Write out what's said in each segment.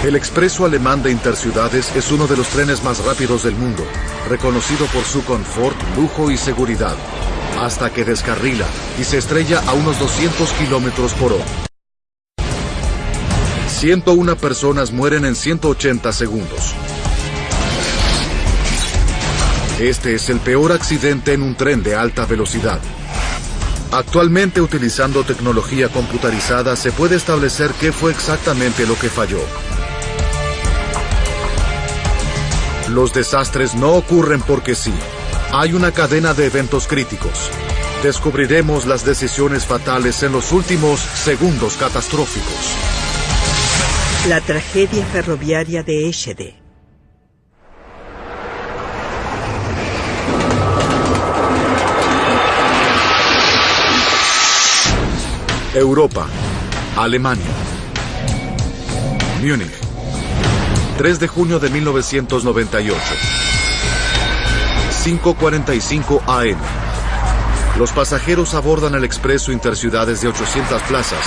El expreso alemán de interciudades es uno de los trenes más rápidos del mundo, reconocido por su confort, lujo y seguridad, hasta que descarrila y se estrella a unos 200 kilómetros por hora. 101 personas mueren en 180 segundos. Este es el peor accidente en un tren de alta velocidad. Actualmente, utilizando tecnología computarizada, se puede establecer qué fue exactamente lo que falló. Los desastres no ocurren porque sí. Hay una cadena de eventos críticos. Descubriremos las decisiones fatales en los últimos segundos catastróficos. La tragedia ferroviaria de Eschede. Europa, Alemania, Múnich, 3 de junio de 1998, 5:45 AM. Los pasajeros abordan el expreso interciudades de 800 plazas.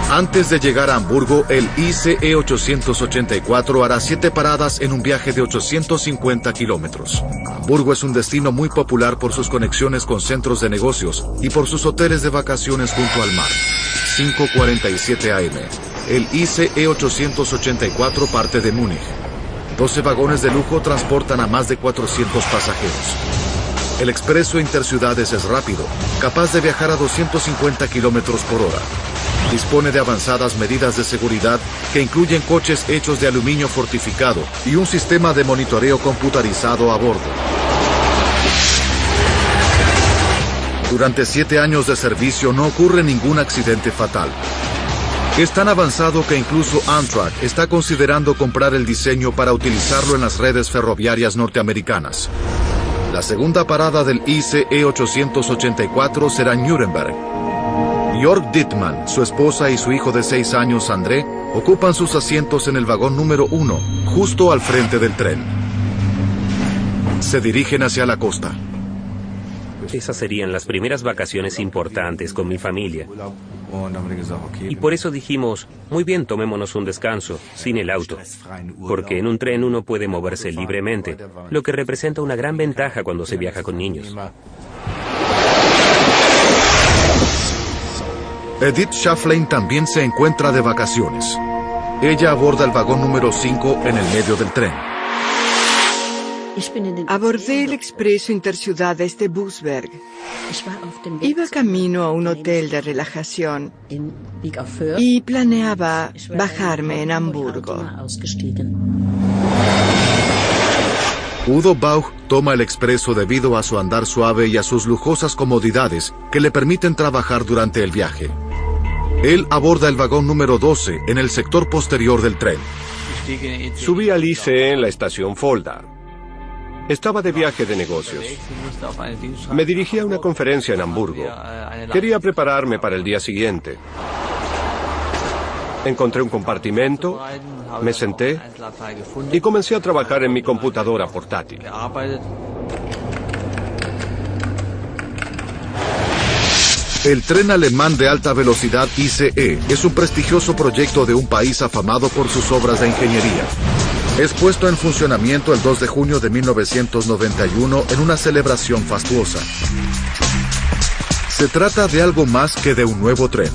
Antes de llegar a Hamburgo, el ICE 884 hará 7 paradas en un viaje de 850 kilómetros. Hamburgo es un destino muy popular por sus conexiones con centros de negocios y por sus hoteles de vacaciones junto al mar. 5:47 AM. El ICE 884 parte de Múnich. 12 vagones de lujo transportan a más de 400 pasajeros. El expreso interciudades es rápido, capaz de viajar a 250 kilómetros por hora. Dispone de avanzadas medidas de seguridad que incluyen coches hechos de aluminio fortificado y un sistema de monitoreo computarizado a bordo. Durante 7 años de servicio no ocurre ningún accidente fatal. Es tan avanzado que incluso Amtrak está considerando comprar el diseño para utilizarlo en las redes ferroviarias norteamericanas. La segunda parada del ICE 884 será en Nuremberg. Jörg Dittmann, su esposa y su hijo de 6 años, André, ocupan sus asientos en el vagón número 1, justo al frente del tren. Se dirigen hacia la costa. Esas serían las primeras vacaciones importantes con mi familia. Y por eso dijimos, muy bien, tomémonos un descanso, sin el auto. Porque en un tren uno puede moverse libremente, lo que representa una gran ventaja cuando se viaja con niños. Edith Schafflein también se encuentra de vacaciones. Ella aborda el vagón número 5 en el medio del tren. Abordé el expreso interciudades de Busberg. Iba camino a un hotel de relajación y planeaba bajarme en Hamburgo. Udo Bauch toma el expreso debido a su andar suave y a sus lujosas comodidades que le permiten trabajar durante el viaje. Él aborda el vagón número 12 en el sector posterior del tren. Subí al ICE en la estación Fulda. Estaba de viaje de negocios. Me dirigí a una conferencia en Hamburgo. Quería prepararme para el día siguiente. Encontré un compartimento, me senté y comencé a trabajar en mi computadora portátil. El tren alemán de alta velocidad ICE es un prestigioso proyecto de un país afamado por sus obras de ingeniería. Es puesto en funcionamiento el 2 de junio de 1991 en una celebración fastuosa. Se trata de algo más que de un nuevo tren.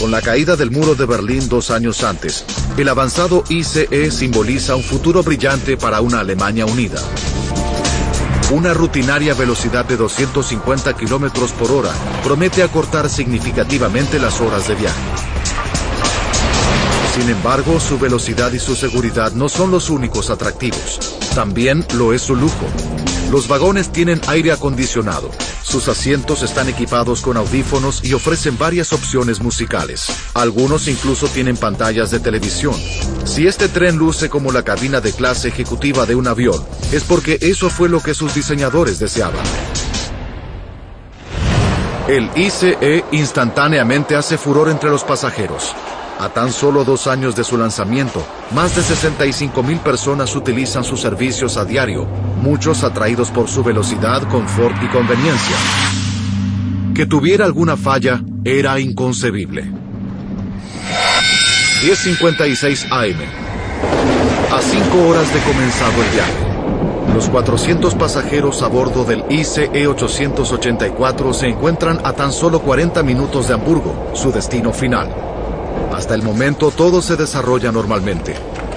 Con la caída del muro de Berlín 2 años antes, el avanzado ICE simboliza un futuro brillante para una Alemania unida. Una rutinaria velocidad de 250 kilómetros por hora promete acortar significativamente las horas de viaje. Sin embargo, su velocidad y su seguridad no son los únicos atractivos. También lo es su lujo. Los vagones tienen aire acondicionado. Sus asientos están equipados con audífonos y ofrecen varias opciones musicales. Algunos incluso tienen pantallas de televisión. Si este tren luce como la cabina de clase ejecutiva de un avión, es porque eso fue lo que sus diseñadores deseaban. El ICE instantáneamente hace furor entre los pasajeros. A tan solo 2 años de su lanzamiento, más de 65,000 personas utilizan sus servicios a diario, muchos atraídos por su velocidad, confort y conveniencia. Que tuviera alguna falla era inconcebible. 10:56 AM. A 5 horas de comenzado el viaje, los 400 pasajeros a bordo del ICE 884 se encuentran a tan solo 40 minutos de Hamburgo, su destino final. Hasta el momento todo se desarrolla normalmente.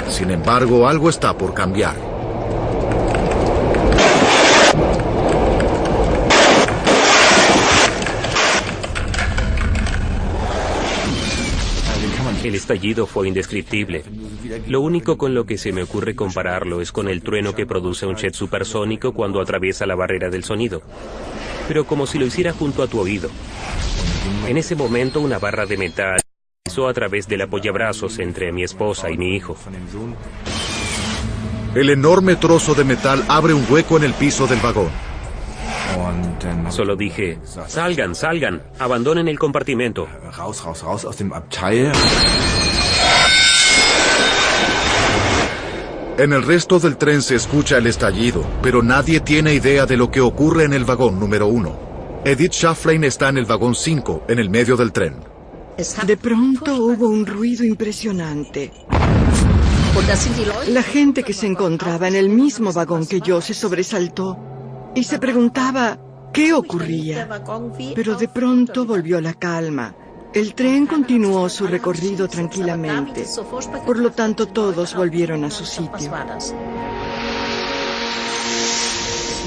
Sin embargo, algo está por cambiar. El estallido fue indescriptible. Lo único con lo que se me ocurre compararlo es con el trueno que produce un jet supersónico cuando atraviesa la barrera del sonido. Pero como si lo hiciera junto a tu oído. En ese momento una barra de metal pasó a través del apoyabrazos entre mi esposa y mi hijo. El enorme trozo de metal abre un hueco en el piso del vagón. Solo dije, salgan, salgan, abandonen el compartimento. En el resto del tren se escucha el estallido, pero nadie tiene idea de lo que ocurre en el vagón número 1. Edith Schafflein está en el vagón 5, en el medio del tren. De pronto hubo un ruido impresionante. La gente que se encontraba en el mismo vagón que yo se sobresaltó y se preguntaba qué ocurría. Pero de pronto volvió la calma. El tren continuó su recorrido tranquilamente. Por lo tanto, todos volvieron a su sitio.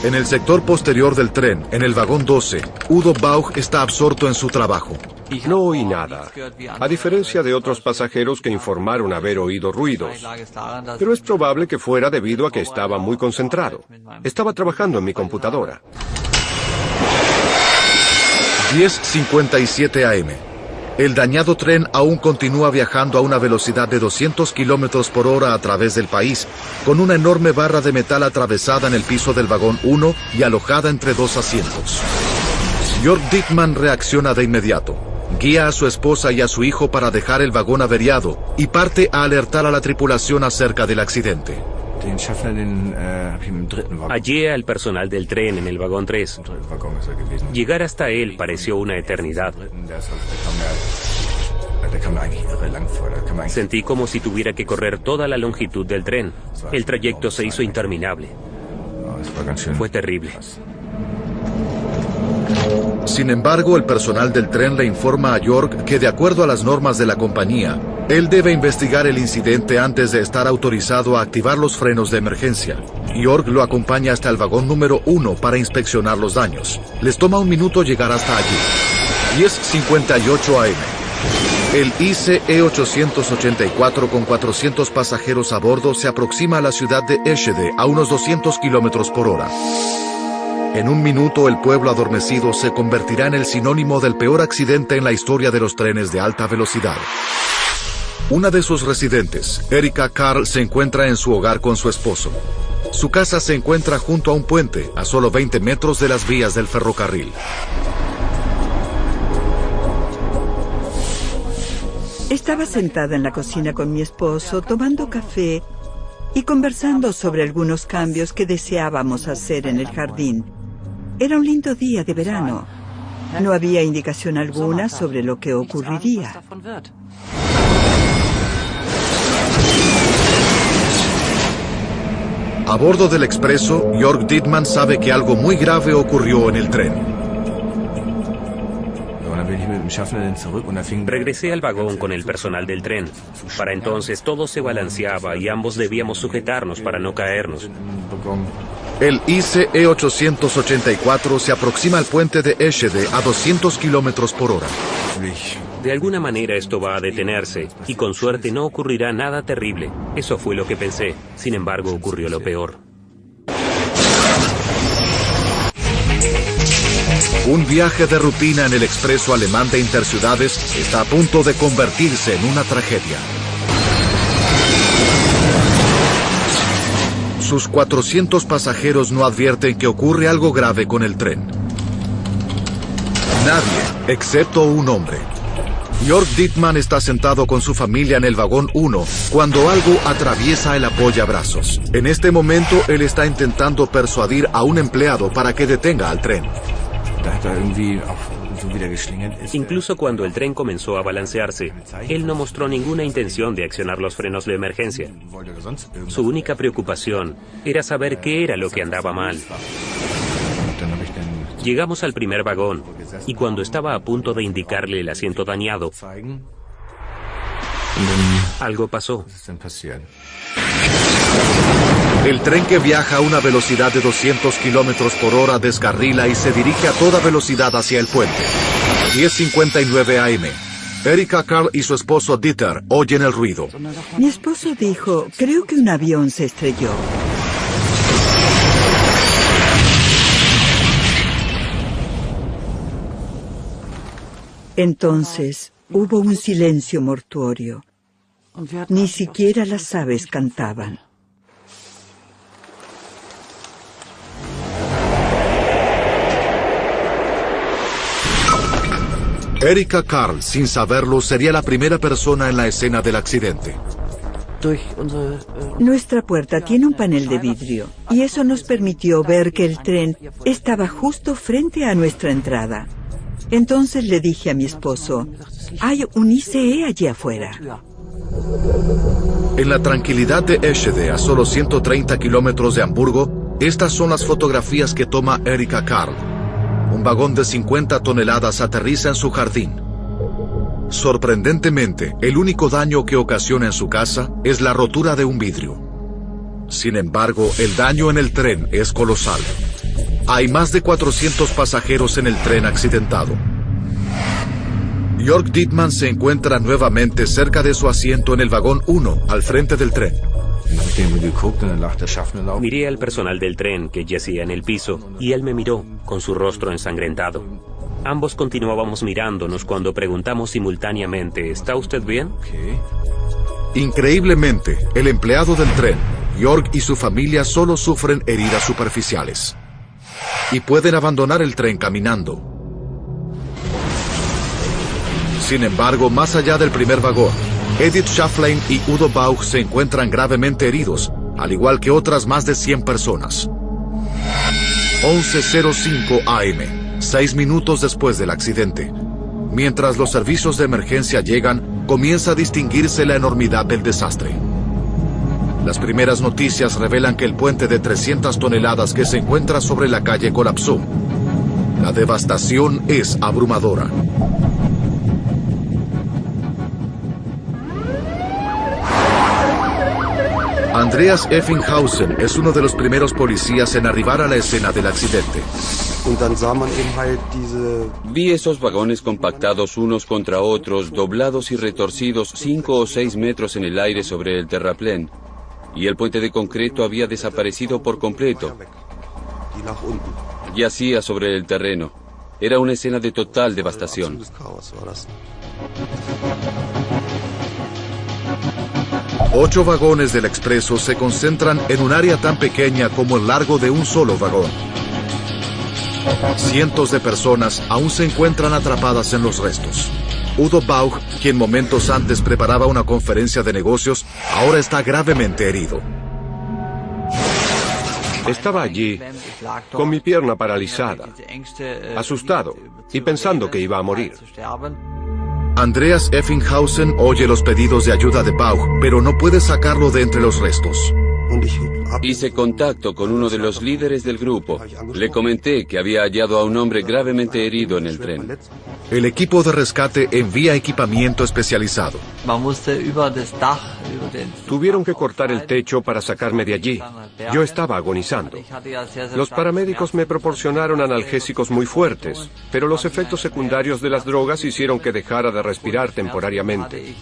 En el sector posterior del tren, en el vagón 12, Udo Bauch está absorto en su trabajo. No oí nada, a diferencia de otros pasajeros que informaron haber oído ruidos. Pero es probable que fuera debido a que estaba muy concentrado. Estaba trabajando en mi computadora. 10:57 AM. El dañado tren aún continúa viajando a una velocidad de 200 kilómetros por hora a través del país, con una enorme barra de metal atravesada en el piso del vagón 1 y alojada entre dos asientos. Jörg Dittmann reacciona de inmediato. Guía a su esposa y a su hijo para dejar el vagón averiado y parte a alertar a la tripulación acerca del accidente. Hallé al personal del tren en el vagón 3. Llegar hasta él pareció una eternidad. Sentí como si tuviera que correr toda la longitud del tren. El trayecto se hizo interminable. Fue terrible. Sin embargo, el personal del tren le informa a Jörg que, de acuerdo a las normas de la compañía, él debe investigar el incidente antes de estar autorizado a activar los frenos de emergencia. Jörg lo acompaña hasta el vagón número 1 para inspeccionar los daños. Les toma un minuto llegar hasta allí. 10:58 AM. El ICE 884 con 400 pasajeros a bordo se aproxima a la ciudad de Eschede a unos 200 kilómetros por hora. En un minuto, el pueblo adormecido se convertirá en el sinónimo del peor accidente en la historia de los trenes de alta velocidad. Una de sus residentes, Erika Karl, se encuentra en su hogar con su esposo. Su casa se encuentra junto a un puente, a solo 20 metros de las vías del ferrocarril. Estaba sentada en la cocina con mi esposo, tomando café y conversando sobre algunos cambios que deseábamos hacer en el jardín. Era un lindo día de verano. No había indicación alguna sobre lo que ocurriría. A bordo del expreso, Jörg Dittmann sabe que algo muy grave ocurrió en el tren. Regresé al vagón con el personal del tren. Para entonces todo se balanceaba y ambos debíamos sujetarnos para no caernos. El ICE 884 se aproxima al puente de Eschede a 200 kilómetros por hora. De alguna manera esto va a detenerse, y con suerte no ocurrirá nada terrible. Eso fue lo que pensé. Sin embargo, ocurrió lo peor. Un viaje de rutina en el expreso alemán de interciudades está a punto de convertirse en una tragedia. Sus 400 pasajeros no advierten que ocurre algo grave con el tren. Nadie, excepto un hombre. Jörg Dittmann está sentado con su familia en el vagón 1 cuando algo atraviesa el apoyabrazos. En este momento, él está intentando persuadir a un empleado para que detenga al tren. Incluso cuando el tren comenzó a balancearse, él no mostró ninguna intención de accionar los frenos de emergencia. Su única preocupación era saber qué era lo que andaba mal. Llegamos al primer vagón, y cuando estaba a punto de indicarle el asiento dañado, algo pasó. El tren, que viaja a una velocidad de 200 kilómetros por hora, descarrila y se dirige a toda velocidad hacia el puente. 10:59 AM. Erika Karl y su esposo Dieter oyen el ruido. Mi esposo dijo, creo que un avión se estrelló. Entonces hubo un silencio mortuorio. Ni siquiera las aves cantaban. Erika Karl, sin saberlo, sería la primera persona en la escena del accidente. Nuestra puerta tiene un panel de vidrio, y eso nos permitió ver que el tren estaba justo frente a nuestra entrada. Entonces le dije a mi esposo, hay un ICE allí afuera. En la tranquilidad de Eschede, a solo 130 kilómetros de Hamburgo, estas son las fotografías que toma Erika Karl. Un vagón de 50 toneladas aterriza en su jardín. Sorprendentemente, el único daño que ocasiona en su casa es la rotura de un vidrio. Sin embargo, el daño en el tren es colosal. Hay más de 400 pasajeros en el tren accidentado. Jörg Dittmann se encuentra nuevamente cerca de su asiento en el vagón 1, al frente del tren. Miré al personal del tren que yacía en el piso y él me miró con su rostro ensangrentado. Ambos continuábamos mirándonos cuando preguntamos simultáneamente, ¿está usted bien? Increíblemente, el empleado del tren, Jörg, y su familia solo sufren heridas superficiales y pueden abandonar el tren caminando. Sin embargo, más allá del primer vagón, Edith Schafflein y Udo Bauch se encuentran gravemente heridos, al igual que otras más de 100 personas. 11:05 AM, 6 minutos después del accidente. Mientras los servicios de emergencia llegan, comienza a distinguirse la enormidad del desastre. Las primeras noticias revelan que el puente de 300 toneladas que se encuentra sobre la calle colapsó. La devastación es abrumadora. Andreas Effinghausen es uno de los primeros policías en arribar a la escena del accidente. Vi esos vagones compactados unos contra otros, doblados y retorcidos 5 o 6 metros en el aire sobre el terraplén. Y el puente de concreto había desaparecido por completo. Yacía sobre el terreno. Era una escena de total devastación. Ocho vagones del expreso se concentran en un área tan pequeña como el largo de un solo vagón. Cientos de personas aún se encuentran atrapadas en los restos. Udo Bauch, quien momentos antes preparaba una conferencia de negocios, ahora está gravemente herido. Estaba allí, con mi pierna paralizada, asustado y pensando que iba a morir. Andreas Effinghausen oye los pedidos de ayuda de Bauch, pero no puede sacarlo de entre los restos. Hice contacto con uno de los líderes del grupo. Le comenté que había hallado a un hombre gravemente herido en el tren. El equipo de rescate envía equipamiento especializado. Tuvieron que cortar el techo para sacarme de allí. Yo estaba agonizando. Los paramédicos me proporcionaron analgésicos muy fuertes, pero los efectos secundarios de las drogas hicieron que dejara de respirar temporariamente.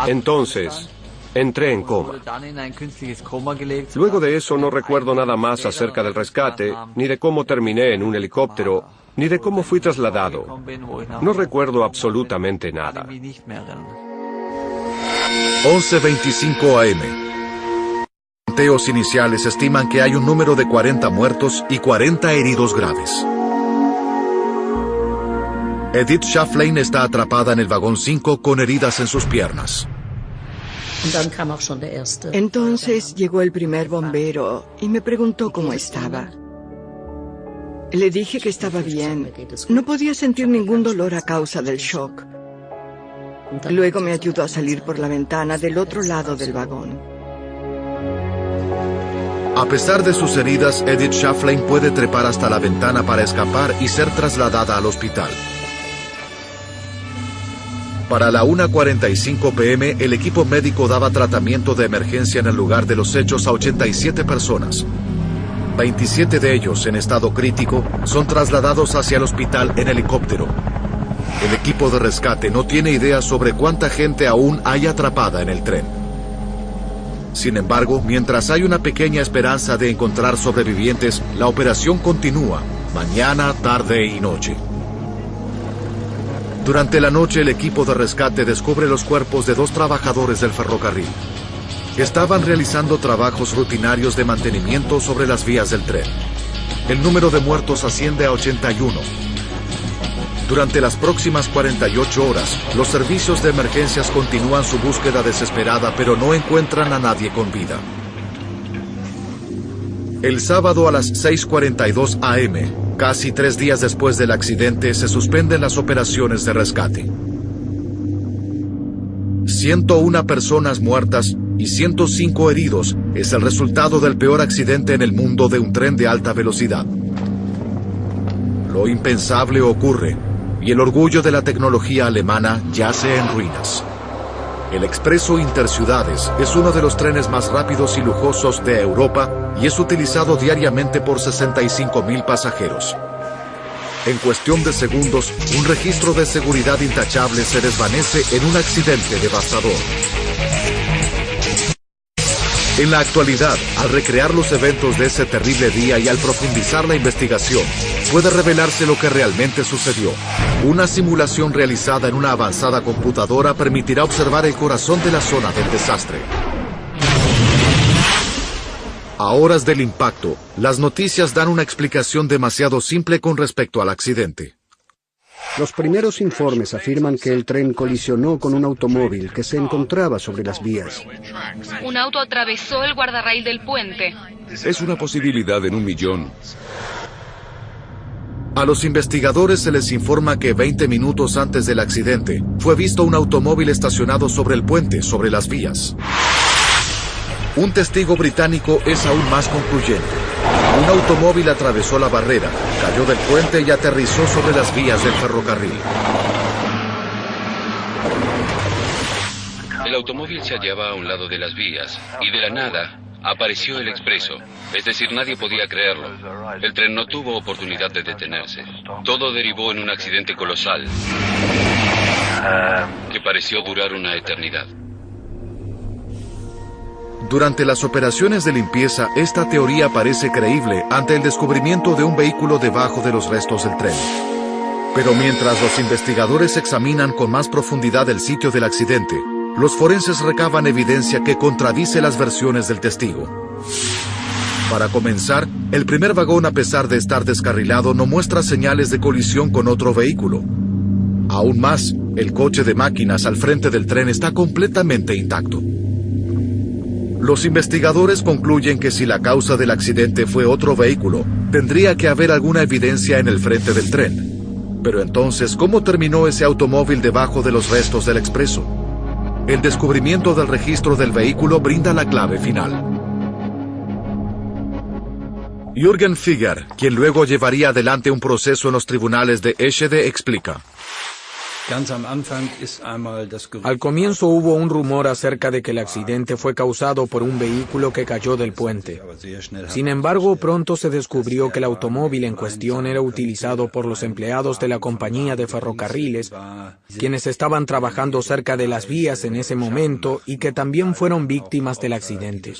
Entonces, entré en coma. Luego de eso no recuerdo nada más acerca del rescate, ni de cómo terminé en un helicóptero, ni de cómo fui trasladado. No recuerdo absolutamente nada. 11:25 AM. Conteos iniciales estiman que hay un número de 40 muertos y 40 heridos graves. Edith Schafflein está atrapada en el vagón 5 con heridas en sus piernas. Entonces llegó el primer bombero y me preguntó cómo estaba. Le dije que estaba bien. No podía sentir ningún dolor a causa del shock. Luego me ayudó a salir por la ventana del otro lado del vagón. A pesar de sus heridas, Edith Schafflein puede trepar hasta la ventana para escapar y ser trasladada al hospital. Para la 1:45 p.m., el equipo médico daba tratamiento de emergencia en el lugar de los hechos a 87 personas. 27 de ellos, en estado crítico, son trasladados hacia el hospital en helicóptero. El equipo de rescate no tiene idea sobre cuánta gente aún hay atrapada en el tren. Sin embargo, mientras hay una pequeña esperanza de encontrar sobrevivientes, la operación continúa, mañana, tarde y noche. Durante la noche, el equipo de rescate descubre los cuerpos de 2 trabajadores del ferrocarril. Estaban realizando trabajos rutinarios de mantenimiento sobre las vías del tren. El número de muertos asciende a 81. Durante las próximas 48 horas, los servicios de emergencias continúan su búsqueda desesperada, pero no encuentran a nadie con vida. El sábado a las 6:42 a.m., casi 3 días después del accidente, se suspenden las operaciones de rescate. 101 personas muertas y 105 heridos es el resultado del peor accidente en el mundo de un tren de alta velocidad. Lo impensable ocurre, y el orgullo de la tecnología alemana yace en ruinas. El Expreso Interciudades es uno de los trenes más rápidos y lujosos de Europa y es utilizado diariamente por 65.000 pasajeros. En cuestión de segundos, un registro de seguridad intachable se desvanece en un accidente devastador. En la actualidad, al recrear los eventos de ese terrible día y al profundizar la investigación, puede revelarse lo que realmente sucedió. Una simulación realizada en una avanzada computadora permitirá observar el corazón de la zona del desastre. A horas del impacto, las noticias dan una explicación demasiado simple con respecto al accidente. Los primeros informes afirman que el tren colisionó con un automóvil que se encontraba sobre las vías. Un auto atravesó el guardarraíl del puente. Es una posibilidad en 1.000.000. A los investigadores se les informa que 20 minutos antes del accidente, fue visto un automóvil estacionado sobre el puente, sobre las vías. Un testigo británico es aún más concluyente. Un automóvil atravesó la barrera, cayó del puente y aterrizó sobre las vías del ferrocarril. El automóvil se hallaba a un lado de las vías y de la nada apareció el expreso. Es decir, nadie podía creerlo. El tren no tuvo oportunidad de detenerse. Todo derivó en un accidente colosal que pareció durar una eternidad. Durante las operaciones de limpieza, esta teoría parece creíble ante el descubrimiento de un vehículo debajo de los restos del tren. Pero mientras los investigadores examinan con más profundidad el sitio del accidente, los forenses recaban evidencia que contradice las versiones del testigo. Para comenzar, el primer vagón, a pesar de estar descarrilado, no muestra señales de colisión con otro vehículo. Aún más, el coche de máquinas al frente del tren está completamente intacto. Los investigadores concluyen que si la causa del accidente fue otro vehículo, tendría que haber alguna evidencia en el frente del tren. Pero entonces, ¿cómo terminó ese automóvil debajo de los restos del expreso? El descubrimiento del registro del vehículo brinda la clave final. Jürgen Figer, quien luego llevaría adelante un proceso en los tribunales de Eschede, explica. Al comienzo hubo un rumor acerca de que el accidente fue causado por un vehículo que cayó del puente. Sin embargo, pronto se descubrió que el automóvil en cuestión era utilizado por los empleados de la compañía de ferrocarriles, quienes estaban trabajando cerca de las vías en ese momento y que también fueron víctimas del accidente.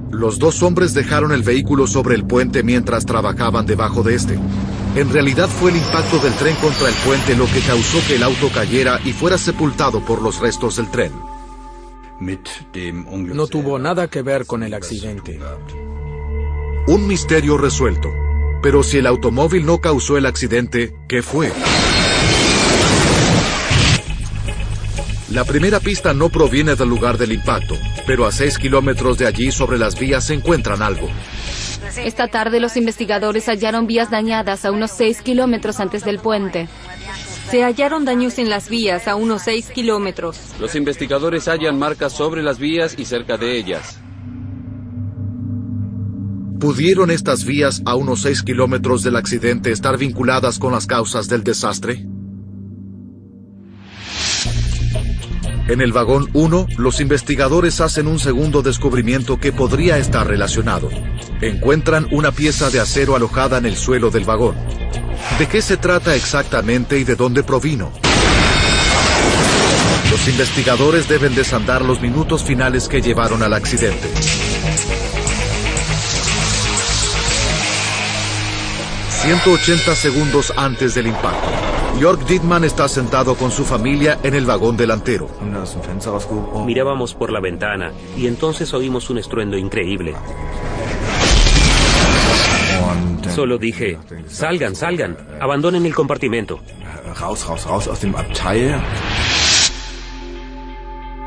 Los 2 hombres dejaron el vehículo sobre el puente mientras trabajaban debajo de este. En realidad fue el impacto del tren contra el puente lo que causó que el auto cayera y fuera sepultado por los restos del tren. No tuvo nada que ver con el accidente. Un misterio resuelto. Pero si el automóvil no causó el accidente, ¿qué fue? La primera pista no proviene del lugar del impacto, pero a 6 kilómetros de allí sobre las vías se encuentran algo. Esta tarde los investigadores hallaron vías dañadas a unos 6 kilómetros antes del puente. Se hallaron daños en las vías a unos 6 kilómetros. Los investigadores hallan marcas sobre las vías y cerca de ellas. ¿Pudieron estas vías a unos 6 kilómetros del accidente estar vinculadas con las causas del desastre? En el vagón 1, los investigadores hacen un segundo descubrimiento que podría estar relacionado. Encuentran una pieza de acero alojada en el suelo del vagón. ¿De qué se trata exactamente y de dónde provino? Los investigadores deben desandar los minutos finales que llevaron al accidente. 180 segundos antes del impacto. Jörg Dittmann está sentado con su familia en el vagón delantero. Mirábamos por la ventana y entonces oímos un estruendo increíble. Solo dije, salgan, salgan, abandonen el compartimento.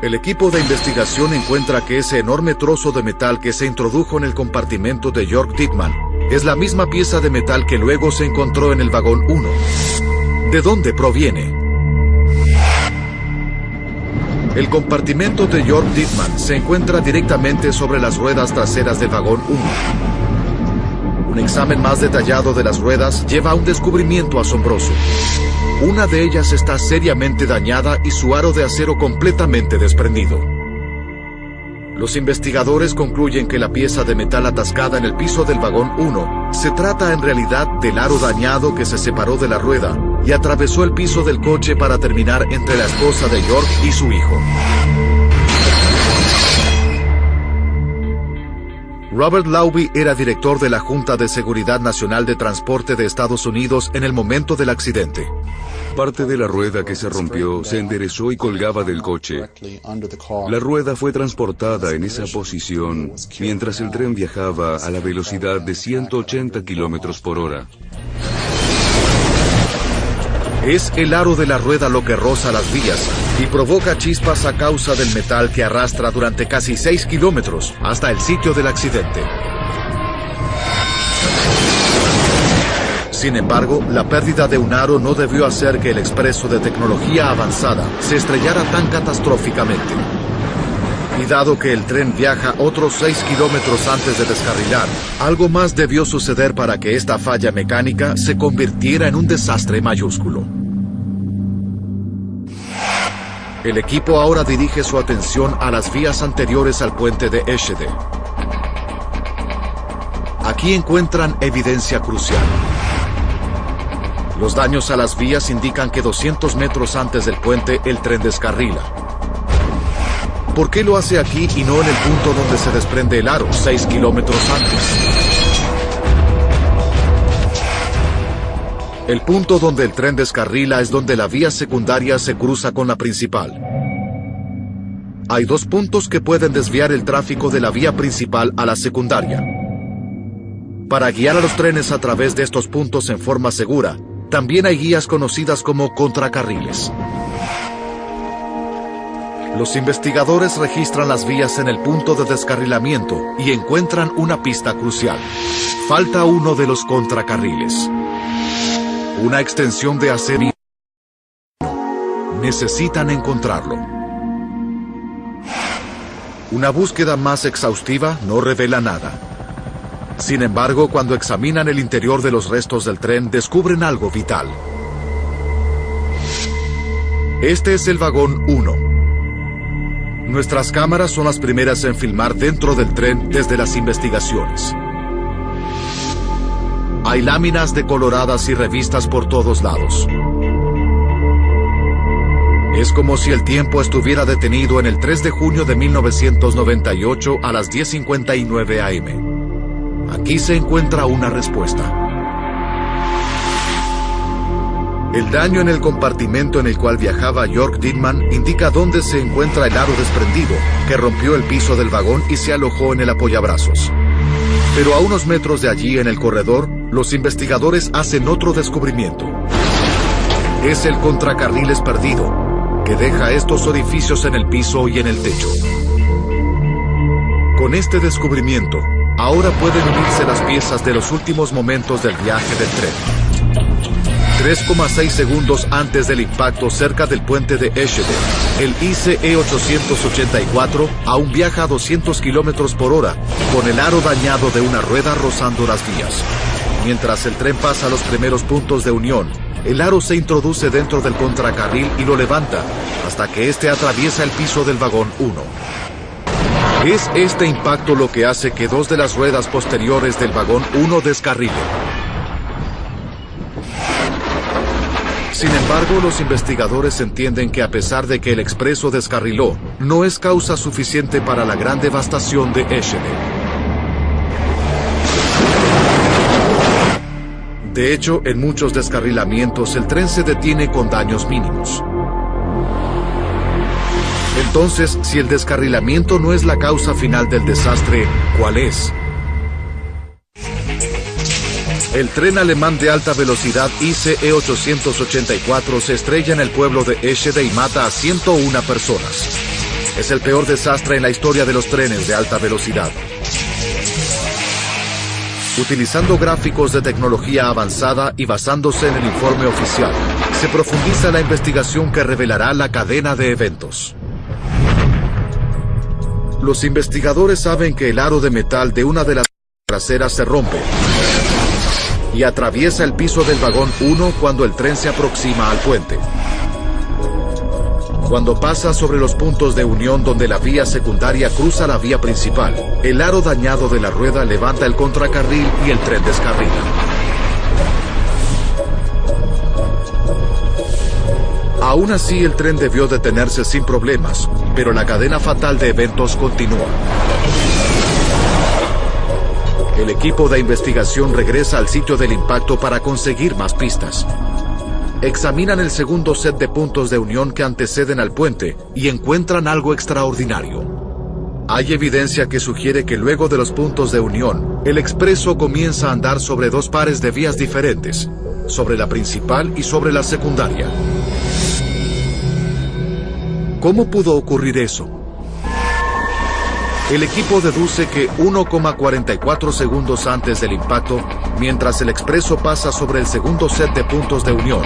El equipo de investigación encuentra que ese enorme trozo de metal que se introdujo en el compartimento de Jörg Dittmann es la misma pieza de metal que luego se encontró en el vagón 1. ¿De dónde proviene? El compartimento de Jörg Dittmann se encuentra directamente sobre las ruedas traseras del vagón 1. Un examen más detallado de las ruedas lleva a un descubrimiento asombroso. Una de ellas está seriamente dañada y su aro de acero completamente desprendido. Los investigadores concluyen que la pieza de metal atascada en el piso del vagón 1 se trata en realidad del aro dañado que se separó de la rueda y atravesó el piso del coche para terminar entre la esposa de Jörg y su hijo. Robert Lauby era director de la Junta de Seguridad Nacional de Transporte de Estados Unidos en el momento del accidente. Parte de la rueda que se rompió se enderezó y colgaba del coche. La rueda fue transportada en esa posición mientras el tren viajaba a la velocidad de 180 kilómetros por hora. Es el aro de la rueda lo que roza las vías y provoca chispas a causa del metal que arrastra durante casi 6 kilómetros hasta el sitio del accidente. Sin embargo, la pérdida de un aro no debió hacer que el expreso de tecnología avanzada se estrellara tan catastróficamente. Y dado que el tren viaja otros 6 kilómetros antes de descarrilar, algo más debió suceder para que esta falla mecánica se convirtiera en un desastre mayúsculo. El equipo ahora dirige su atención a las vías anteriores al puente de Eschede. Aquí encuentran evidencia crucial. Los daños a las vías indican que 200 metros antes del puente el tren descarrila. ¿Por qué lo hace aquí y no en el punto donde se desprende el aro, 6 kilómetros antes? El punto donde el tren descarrila es donde la vía secundaria se cruza con la principal. Hay dos puntos que pueden desviar el tráfico de la vía principal a la secundaria. Para guiar a los trenes a través de estos puntos en forma segura, también hay guías conocidas como contracarriles. Los investigadores registran las vías en el punto de descarrilamiento y encuentran una pista crucial. Falta uno de los contracarriles. Una extensión de acero. Necesitan encontrarlo. Una búsqueda más exhaustiva no revela nada. Sin embargo, cuando examinan el interior de los restos del tren, descubren algo vital. Este es el vagón 1. Nuestras cámaras son las primeras en filmar dentro del tren desde las investigaciones. Hay láminas decoloradas y revistas por todos lados. Es como si el tiempo estuviera detenido en el 3 de junio de 1998 a las 10:59 am. Aquí se encuentra una respuesta. El daño en el compartimento en el cual viajaba Jörg Dittmann indica dónde se encuentra el aro desprendido, que rompió el piso del vagón y se alojó en el apoyabrazos. Pero a unos metros de allí, en el corredor, los investigadores hacen otro descubrimiento. Es el contracarriles perdido. que deja estos orificios en el piso y en el techo. Con este descubrimiento, ahora pueden unirse las piezas de los últimos momentos del viaje del tren. 3,6 segundos antes del impacto cerca del puente de Eschede, el ICE 884 aún viaja a 200 kilómetros por hora, con el aro dañado de una rueda rozando las vías. Mientras el tren pasa los primeros puntos de unión, el aro se introduce dentro del contracarril y lo levanta, hasta que este atraviesa el piso del vagón 1. Es este impacto lo que hace que dos de las ruedas posteriores del vagón 1 descarrilen. Sin embargo, los investigadores entienden que a pesar de que el expreso descarriló, no es causa suficiente para la gran devastación de Eschede. De hecho, en muchos descarrilamientos el tren se detiene con daños mínimos. Entonces, si el descarrilamiento no es la causa final del desastre, ¿cuál es? El tren alemán de alta velocidad ICE 884 se estrella en el pueblo de Eschede y mata a 101 personas. Es el peor desastre en la historia de los trenes de alta velocidad. Utilizando gráficos de tecnología avanzada y basándose en el informe oficial, se profundiza la investigación que revelará la cadena de eventos. Los investigadores saben que el aro de metal de una de las traseras se rompe y atraviesa el piso del vagón 1 cuando el tren se aproxima al puente. Cuando pasa sobre los puntos de unión donde la vía secundaria cruza la vía principal, el aro dañado de la rueda levanta el contracarril y el tren descarrila. Aún así, el tren debió detenerse sin problemas, pero la cadena fatal de eventos continúa. El equipo de investigación regresa al sitio del impacto para conseguir más pistas. Examinan el segundo set de puntos de unión que anteceden al puente y encuentran algo extraordinario. Hay evidencia que sugiere que luego de los puntos de unión, el expreso comienza a andar sobre dos pares de vías diferentes, sobre la principal y sobre la secundaria. ¿Cómo pudo ocurrir eso? El equipo deduce que 1,44 segundos antes del impacto, mientras el expreso pasa sobre el segundo set de puntos de unión,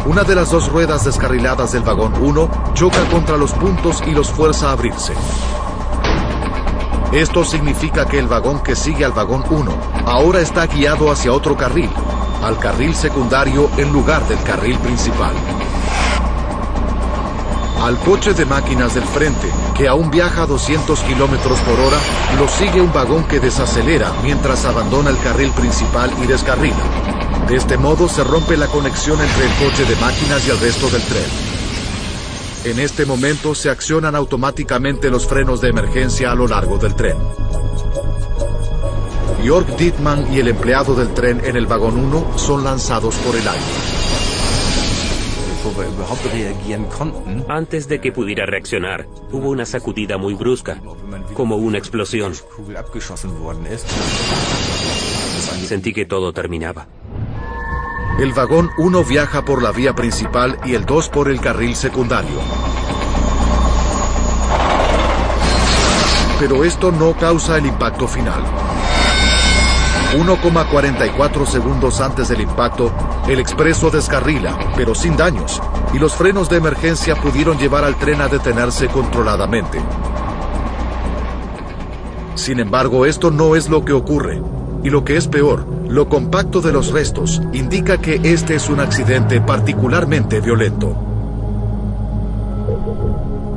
una de las dos ruedas descarriladas del vagón 1 choca contra los puntos y los fuerza a abrirse. Esto significa que el vagón que sigue al vagón 1 ahora está guiado hacia otro carril, al carril secundario en lugar del carril principal. Al coche de máquinas del frente, que aún viaja a 200 kilómetros por hora, lo sigue un vagón que desacelera mientras abandona el carril principal y descarrila. De este modo se rompe la conexión entre el coche de máquinas y el resto del tren. En este momento se accionan automáticamente los frenos de emergencia a lo largo del tren. Jörg Dittmann y el empleado del tren en el vagón 1 son lanzados por el aire. Antes de que pudiera reaccionar, hubo una sacudida muy brusca, como una explosión. Sentí que todo terminaba. El vagón 1 viaja por la vía principal y el 2 por el carril secundario. Pero esto no causa el impacto final. 1,44 segundos antes del impacto, el expreso descarrila, pero sin daños, y los frenos de emergencia pudieron llevar al tren a detenerse controladamente. Sin embargo, esto no es lo que ocurre, y lo que es peor, lo compacto de los restos indica que este es un accidente particularmente violento.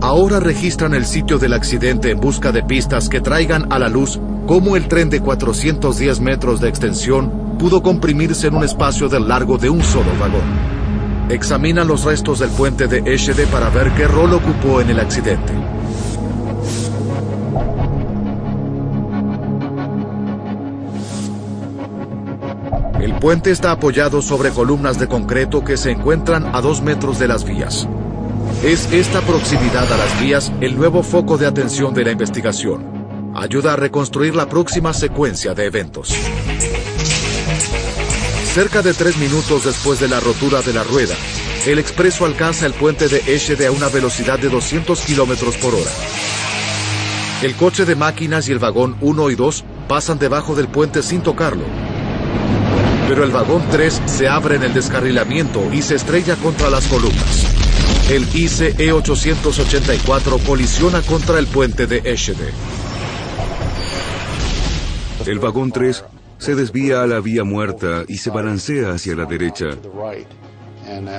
Ahora registran el sitio del accidente en busca de pistas que traigan a la luz cómo el tren de 410 metros de extensión pudo comprimirse en un espacio del largo de un solo vagón. Examinan los restos del puente de Eschede para ver qué rol ocupó en el accidente. El puente está apoyado sobre columnas de concreto que se encuentran a 2 metros de las vías. Es esta proximidad a las vías el nuevo foco de atención de la investigación. Ayuda a reconstruir la próxima secuencia de eventos. Cerca de 3 minutos después de la rotura de la rueda, el expreso alcanza el puente de Eschede a una velocidad de 200 kilómetros por hora. El coche de máquinas y el vagón 1 y 2 pasan debajo del puente sin tocarlo. Pero el vagón 3 se abre en el descarrilamiento y se estrella contra las columnas. El ICE 884 colisiona contra el puente de Eschede. El vagón 3 se desvía a la vía muerta y se balancea hacia la derecha.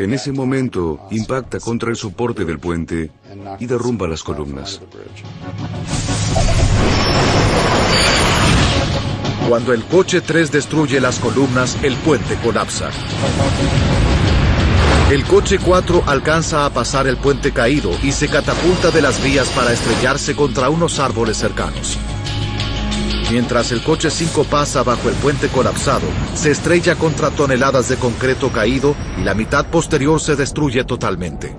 En ese momento, impacta contra el soporte del puente y derrumba las columnas. Cuando el coche 3 destruye las columnas, el puente colapsa. El coche 4 alcanza a pasar el puente caído y se catapulta de las vías para estrellarse contra unos árboles cercanos. Mientras el coche 5 pasa bajo el puente colapsado, se estrella contra toneladas de concreto caído y la mitad posterior se destruye totalmente.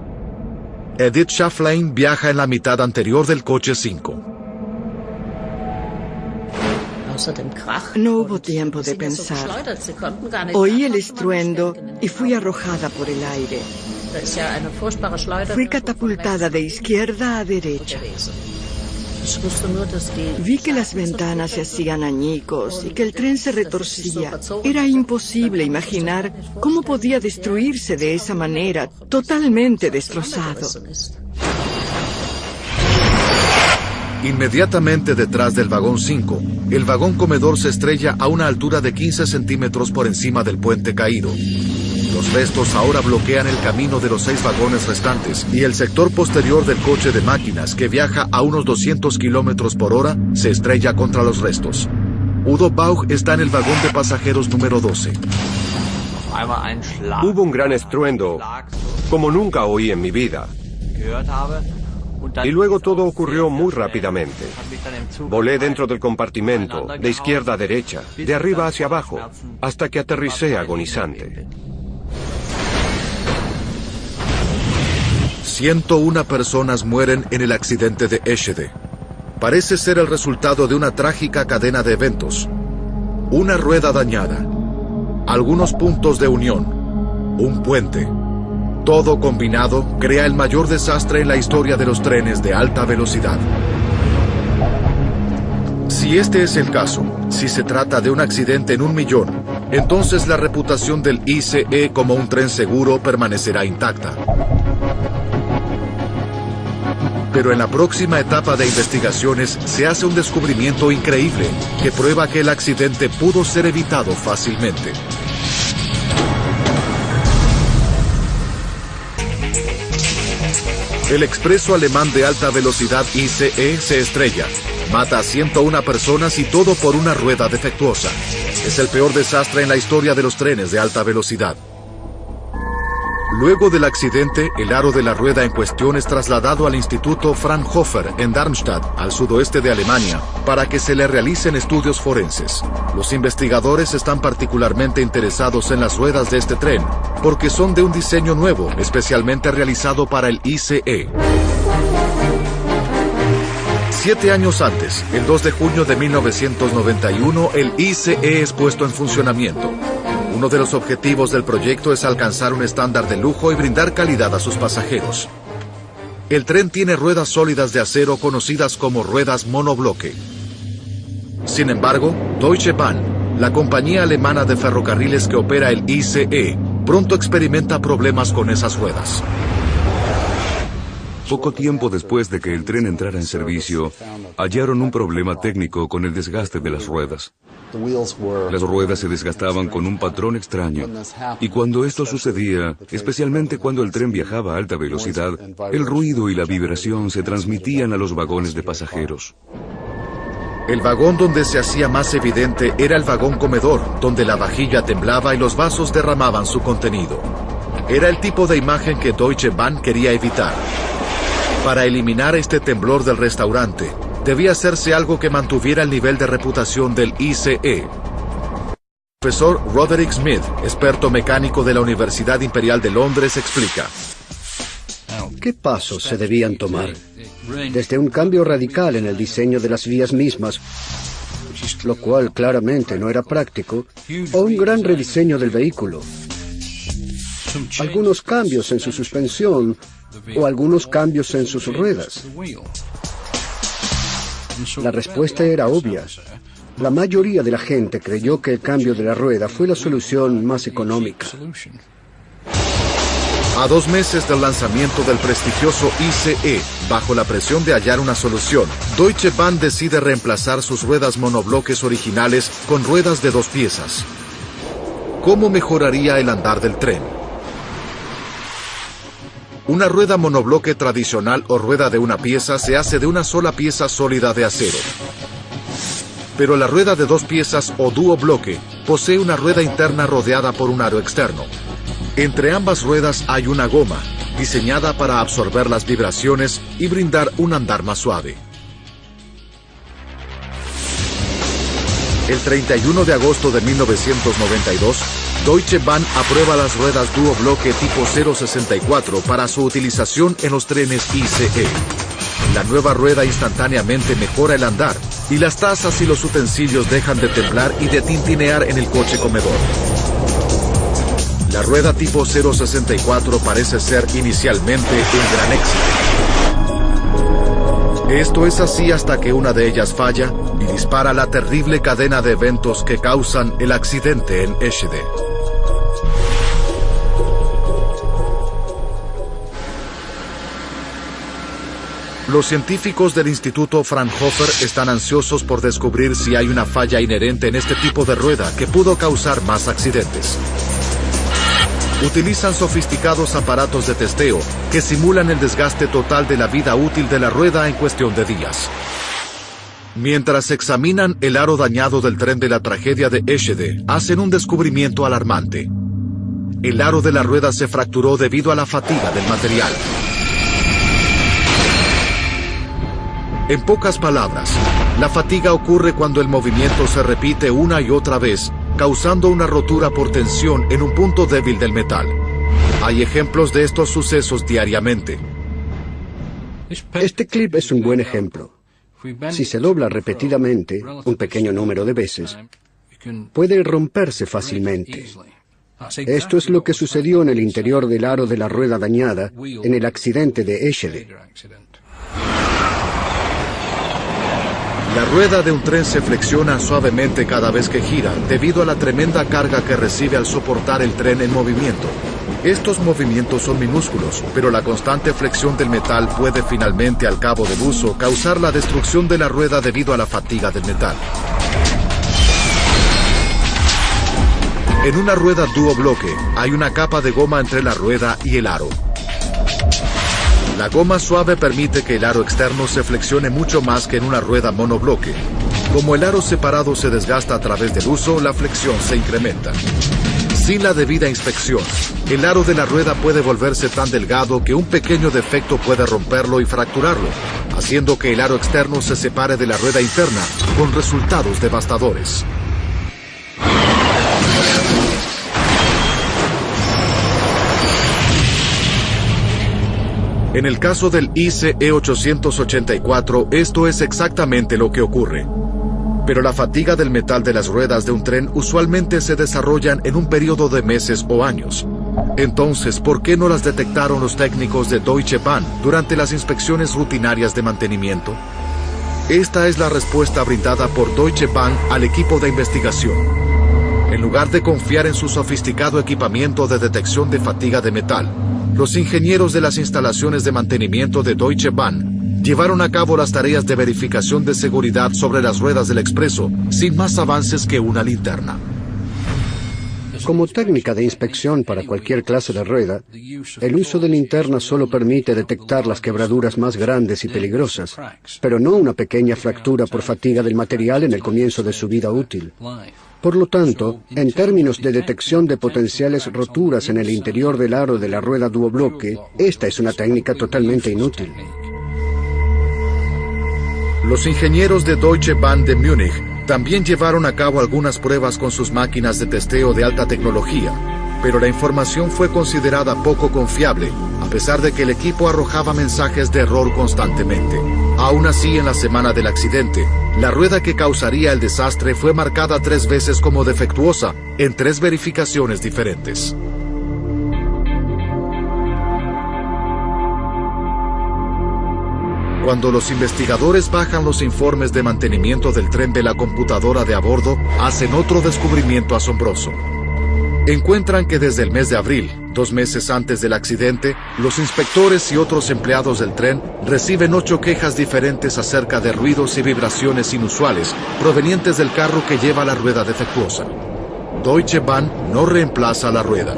Edith Schafflein viaja en la mitad anterior del coche 5. No hubo tiempo de pensar. Oí el estruendo y fui arrojada por el aire. Fui catapultada de izquierda a derecha. Vi que las ventanas se hacían añicos y que el tren se retorcía. Era imposible imaginar cómo podía destruirse de esa manera, totalmente destrozado. Inmediatamente detrás del vagón 5, el vagón comedor se estrella a una altura de 15 centímetros por encima del puente caído. Los restos ahora bloquean el camino de los 6 vagones restantes y el sector posterior del coche de máquinas, que viaja a unos 200 kilómetros por hora, se estrella contra los restos. Udo Bauch está en el vagón de pasajeros número 12. Hubo un gran estruendo, como nunca oí en mi vida. Y luego todo ocurrió muy rápidamente. Volé dentro del compartimento, de izquierda a derecha, de arriba hacia abajo, hasta que aterricé agonizante. 101 personas mueren en el accidente de Eschede. Parece ser el resultado de una trágica cadena de eventos. Una rueda dañada, algunos puntos de unión, un puente. Todo combinado crea el mayor desastre en la historia de los trenes de alta velocidad. Si este es el caso, si se trata de un accidente en 1 millón, entonces la reputación del ICE como un tren seguro permanecerá intacta. Pero en la próxima etapa de investigaciones se hace un descubrimiento increíble que prueba que el accidente pudo ser evitado fácilmente. El expreso alemán de alta velocidad ICE se estrella, mata a 101 personas y todo por una rueda defectuosa. Es el peor desastre en la historia de los trenes de alta velocidad. Luego del accidente, el aro de la rueda en cuestión es trasladado al Instituto Fraunhofer en Darmstadt, al sudoeste de Alemania, para que se le realicen estudios forenses. Los investigadores están particularmente interesados en las ruedas de este tren, porque son de un diseño nuevo, especialmente realizado para el ICE. 7 años antes, el 2 de junio de 1991, el ICE es puesto en funcionamiento. Uno de los objetivos del proyecto es alcanzar un estándar de lujo y brindar calidad a sus pasajeros. El tren tiene ruedas sólidas de acero conocidas como ruedas monobloque. Sin embargo, Deutsche Bahn, la compañía alemana de ferrocarriles que opera el ICE, pronto experimenta problemas con esas ruedas. Poco tiempo después de que el tren entrara en servicio, hallaron un problema técnico con el desgaste de las ruedas. Las ruedas se desgastaban con un patrón extraño, y cuando esto sucedía, especialmente cuando el tren viajaba a alta velocidad, el ruido y la vibración se transmitían a los vagones de pasajeros. El vagón donde se hacía más evidente era el vagón comedor, donde la vajilla temblaba y los vasos derramaban su contenido. Era el tipo de imagen que Deutsche Bahn quería evitar. Para eliminar este temblor del restaurante, debía hacerse algo que mantuviera el nivel de reputación del ICE. El profesor Roderick Smith, experto mecánico de la Universidad Imperial de Londres, explica. ¿Qué pasos se debían tomar? Desde un cambio radical en el diseño de las vías mismas, lo cual claramente no era práctico, o un gran rediseño del vehículo. algunos cambios en su suspensión o algunos cambios en sus ruedas. La respuesta era obvia. La mayoría de la gente creyó que el cambio de la rueda fue la solución más económica. A 2 meses del lanzamiento del prestigioso ICE, bajo la presión de hallar una solución, Deutsche Bahn decide reemplazar sus ruedas monobloques originales con ruedas de 2 piezas. ¿Cómo mejoraría el andar del tren? Una rueda monobloque tradicional o rueda de una pieza se hace de una sola pieza sólida de acero. Pero la rueda de 2 piezas o duobloque posee una rueda interna rodeada por un aro externo. Entre ambas ruedas hay una goma, diseñada para absorber las vibraciones y brindar un andar más suave. El 31 de agosto de 1992, Deutsche Bahn aprueba las ruedas duobloque tipo 064 para su utilización en los trenes ICE. La nueva rueda instantáneamente mejora el andar, y las tazas y los utensilios dejan de temblar y de tintinear en el coche comedor. La rueda tipo 064 parece ser inicialmente un gran éxito. Esto es así hasta que una de ellas falla y dispara la terrible cadena de eventos que causan el accidente en Eschede. Los científicos del Instituto Fraunhofer están ansiosos por descubrir si hay una falla inherente en este tipo de rueda que pudo causar más accidentes. Utilizan sofisticados aparatos de testeo que simulan el desgaste total de la vida útil de la rueda en cuestión de días. Mientras examinan el aro dañado del tren de la tragedia de Eschede, hacen un descubrimiento alarmante. El aro de la rueda se fracturó debido a la fatiga del material. En pocas palabras, la fatiga ocurre cuando el movimiento se repite una y otra vez, causando una rotura por tensión en un punto débil del metal. Hay ejemplos de estos sucesos diariamente. Este clip es un buen ejemplo. Si se dobla repetidamente, un pequeño número de veces, puede romperse fácilmente. Esto es lo que sucedió en el interior del aro de la rueda dañada en el accidente de Eschede. La rueda de un tren se flexiona suavemente cada vez que gira, debido a la tremenda carga que recibe al soportar el tren en movimiento. Estos movimientos son minúsculos, pero la constante flexión del metal puede finalmente, al cabo del uso, causar la destrucción de la rueda debido a la fatiga del metal. En una rueda duobloque, hay una capa de goma entre la rueda y el aro. La goma suave permite que el aro externo se flexione mucho más que en una rueda monobloque. Como el aro separado se desgasta a través del uso, la flexión se incrementa. Sin la debida inspección, el aro de la rueda puede volverse tan delgado que un pequeño defecto puede romperlo y fracturarlo, haciendo que el aro externo se separe de la rueda interna, con resultados devastadores. En el caso del ICE 884, esto es exactamente lo que ocurre. Pero la fatiga del metal de las ruedas de un tren usualmente se desarrollan en un periodo de meses o años. Entonces, ¿por qué no las detectaron los técnicos de Deutsche Bahn durante las inspecciones rutinarias de mantenimiento? Esta es la respuesta brindada por Deutsche Bahn al equipo de investigación. En lugar de confiar en su sofisticado equipamiento de detección de fatiga de metal, los ingenieros de las instalaciones de mantenimiento de Deutsche Bahn llevaron a cabo las tareas de verificación de seguridad sobre las ruedas del expreso, sin más avances que una linterna. Como técnica de inspección para cualquier clase de rueda, el uso de linterna solo permite detectar las quebraduras más grandes y peligrosas, pero no una pequeña fractura por fatiga del material en el comienzo de su vida útil. Por lo tanto, en términos de detección de potenciales roturas en el interior del aro de la rueda duobloque, esta es una técnica totalmente inútil. Los ingenieros de Deutsche Bahn de Múnich también llevaron a cabo algunas pruebas con sus máquinas de testeo de alta tecnología, pero la información fue considerada poco confiable, a pesar de que el equipo arrojaba mensajes de error constantemente. Aún así, en la semana del accidente, la rueda que causaría el desastre fue marcada 3 veces como defectuosa en 3 verificaciones diferentes. Cuando los investigadores bajan los informes de mantenimiento del tren de la computadora de a bordo, hacen otro descubrimiento asombroso. Encuentran que desde el mes de abril, 2 meses antes del accidente, los inspectores y otros empleados del tren reciben 8 quejas diferentes acerca de ruidos y vibraciones inusuales provenientes del carro que lleva la rueda defectuosa. Deutsche Bahn no reemplaza la rueda.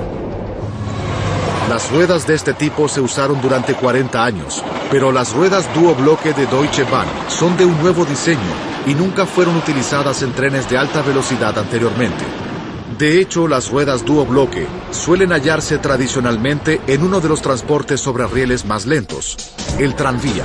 Las ruedas de este tipo se usaron durante 40 años, pero las ruedas duobloque de Deutsche Bahn son de un nuevo diseño y nunca fueron utilizadas en trenes de alta velocidad anteriormente. De hecho, las ruedas duobloque suelen hallarse tradicionalmente en uno de los transportes sobre rieles más lentos, el tranvía.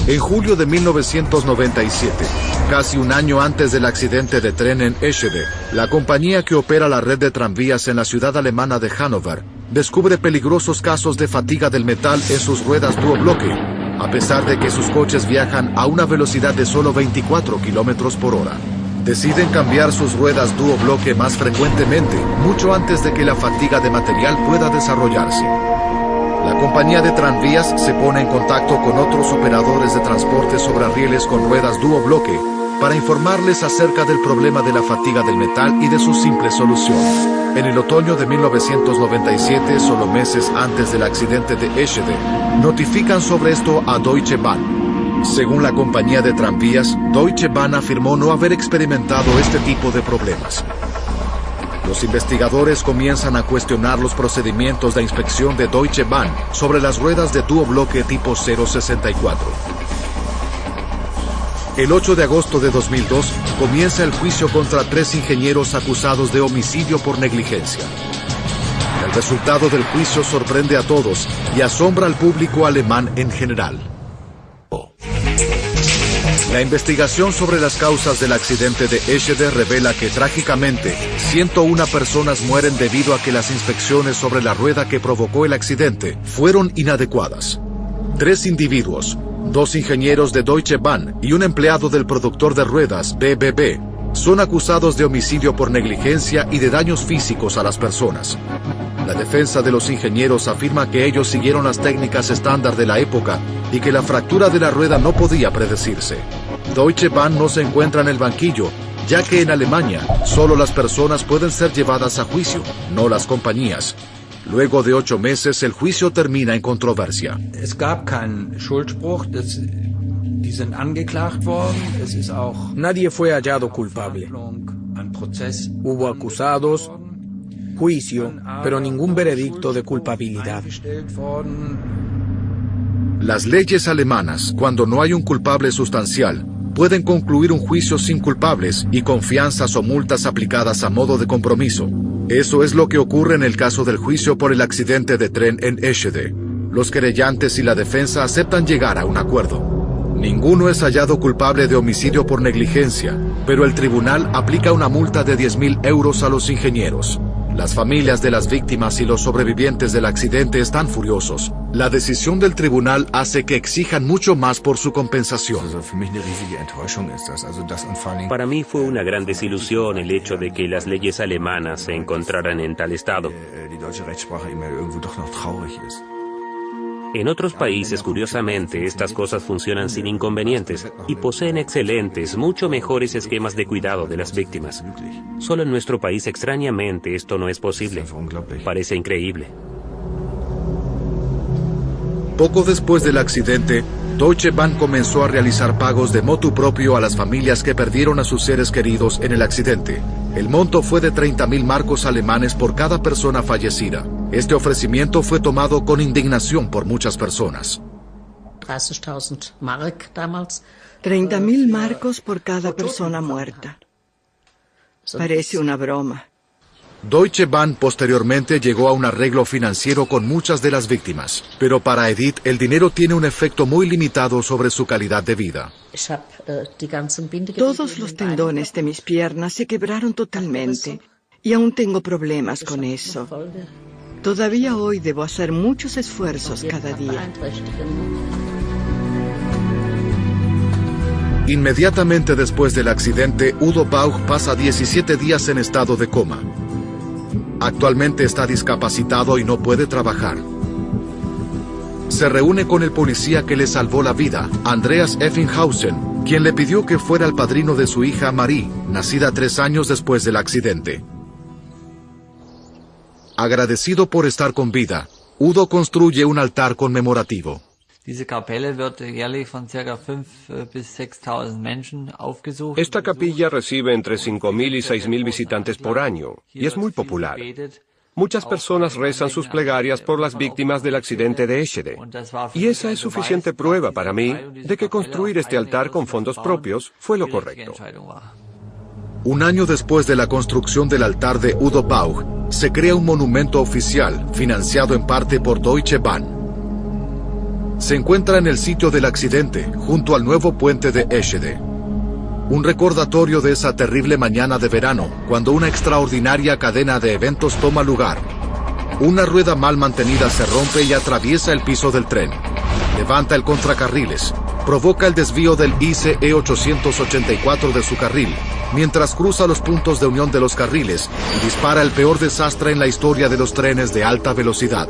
En julio de 1997, casi un año antes del accidente de tren en Eschede, la compañía que opera la red de tranvías en la ciudad alemana de Hannover descubre peligrosos casos de fatiga del metal en sus ruedas duobloque, a pesar de que sus coches viajan a una velocidad de solo 24 kilómetros por hora. Deciden cambiar sus ruedas duobloque más frecuentemente, mucho antes de que la fatiga de material pueda desarrollarse. La compañía de tranvías se pone en contacto con otros operadores de transporte sobre rieles con ruedas duobloque para informarles acerca del problema de la fatiga del metal y de su simple solución. En el otoño de 1997, solo meses antes del accidente de Eschede, notifican sobre esto a Deutsche Bahn. Según la compañía de tranvías, Deutsche Bahn afirmó no haber experimentado este tipo de problemas. Los investigadores comienzan a cuestionar los procedimientos de inspección de Deutsche Bahn sobre las ruedas de duobloque tipo 064. El 8 de agosto de 2002 comienza el juicio contra 3 ingenieros acusados de homicidio por negligencia. El resultado del juicio sorprende a todos y asombra al público alemán en general. La investigación sobre las causas del accidente de Eschede revela que trágicamente 101 personas mueren debido a que las inspecciones sobre la rueda que provocó el accidente fueron inadecuadas. 3 individuos, 2 ingenieros de Deutsche Bahn y un empleado del productor de ruedas BBB, son acusados de homicidio por negligencia y de daños físicos a las personas. La defensa de los ingenieros afirma que ellos siguieron las técnicas estándar de la época y que la fractura de la rueda no podía predecirse. Deutsche Bahn no se encuentra en el banquillo, ya que en Alemania solo las personas pueden ser llevadas a juicio, no las compañías. Luego de 8 meses, el juicio termina en controversia. Nadie fue hallado culpable. Hubo acusados, juicio, pero ningún veredicto de culpabilidad. Las leyes alemanas, cuando no hay un culpable sustancial, pueden concluir un juicio sin culpables y con fianzas o multas aplicadas a modo de compromiso. Eso es lo que ocurre en el caso del juicio por el accidente de tren en Eschede. Los querellantes y la defensa aceptan llegar a un acuerdo. Ninguno es hallado culpable de homicidio por negligencia, pero el tribunal aplica una multa de 10.000 euros a los ingenieros. Las familias de las víctimas y los sobrevivientes del accidente están furiosos. La decisión del tribunal hace que exijan mucho más por su compensación. Para mí fue una gran desilusión el hecho de que las leyes alemanas se encontraran en tal estado. En otros países, curiosamente, estas cosas funcionan sin inconvenientes y poseen excelentes, mucho mejores esquemas de cuidado de las víctimas. Solo en nuestro país, extrañamente, esto no es posible. Parece increíble. Poco después del accidente, Deutsche Bahn comenzó a realizar pagos de motu propio a las familias que perdieron a sus seres queridos en el accidente. El monto fue de 30.000 marcos alemanes por cada persona fallecida. Este ofrecimiento fue tomado con indignación por muchas personas. 30.000 marcos por cada persona muerta. Parece una broma. Deutsche Bahn posteriormente llegó a un arreglo financiero con muchas de las víctimas, pero para Edith el dinero tiene un efecto muy limitado sobre su calidad de vida. Todos los tendones de mis piernas se quebraron totalmente y aún tengo problemas con eso. Todavía hoy debo hacer muchos esfuerzos cada día. Inmediatamente después del accidente, Udo Bauch pasa 17 días en estado de coma. Actualmente está discapacitado y no puede trabajar. se reúne con el policía que le salvó la vida, Andreas Effenhausen, quien le pidió que fuera el padrino de su hija Marie, nacida 3 años después del accidente. Agradecido por estar con vida, Udo construye un altar conmemorativo. Esta capilla recibe entre 5.000 y 6.000 visitantes por año, y es muy popular. Muchas personas rezan sus plegarias por las víctimas del accidente de Eschede. Y esa es suficiente prueba para mí de que construir este altar con fondos propios fue lo correcto. Un año después de la construcción del altar de Udo Baug, se crea un monumento oficial, financiado en parte por Deutsche Bahn. Se encuentra en el sitio del accidente, junto al nuevo puente de Eschede. Un recordatorio de esa terrible mañana de verano, cuando una extraordinaria cadena de eventos toma lugar. Una rueda mal mantenida se rompe y atraviesa el piso del tren. Levanta el contracarriles, provoca el desvío del ICE 884 de su carril, mientras cruza los puntos de unión de los carriles y dispara el peor desastre en la historia de los trenes de alta velocidad.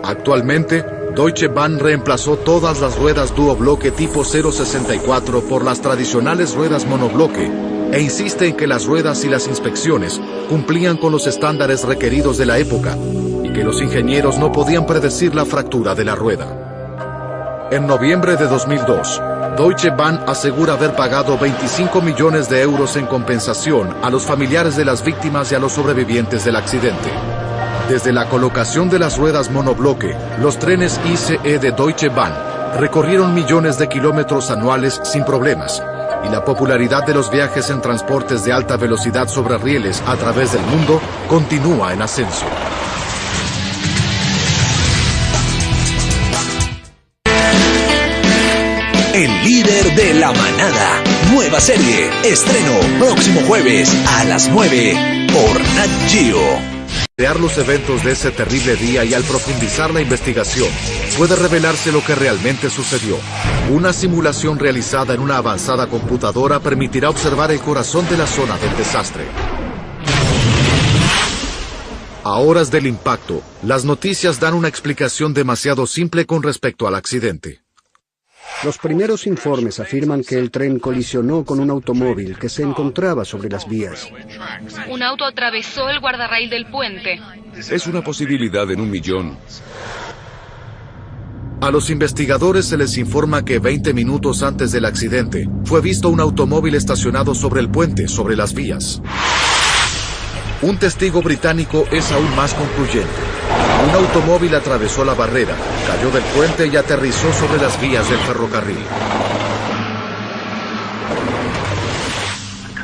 Actualmente, Deutsche Bahn reemplazó todas las ruedas duobloque tipo 064 por las tradicionales ruedas monobloque e insiste en que las ruedas y las inspecciones cumplían con los estándares requeridos de la época y que los ingenieros no podían predecir la fractura de la rueda. En noviembre de 2002, Deutsche Bahn asegura haber pagado 25 millones de euros en compensación a los familiares de las víctimas y a los sobrevivientes del accidente. Desde la colocación de las ruedas monobloque, los trenes ICE de Deutsche Bahn recorrieron millones de kilómetros anuales sin problemas, y la popularidad de los viajes en transportes de alta velocidad sobre rieles a través del mundo continúa en ascenso. El líder de la manada. Nueva serie. Estreno próximo jueves a las 9 por Nat Geo. Crear los eventos de ese terrible día y al profundizar la investigación, puede revelarse lo que realmente sucedió. Una simulación realizada en una avanzada computadora permitirá observar el corazón de la zona del desastre. A horas del impacto, las noticias dan una explicación demasiado simple con respecto al accidente. Los primeros informes afirman que el tren colisionó con un automóvil que se encontraba sobre las vías. Un auto atravesó el guardarraíl del puente. Es una posibilidad en 1.000.000. A los investigadores se les informa que 20 minutos antes del accidente, fue visto un automóvil estacionado sobre el puente, sobre las vías. Un testigo británico es aún más concluyente. Un automóvil atravesó la barrera, cayó del puente y aterrizó sobre las vías del ferrocarril.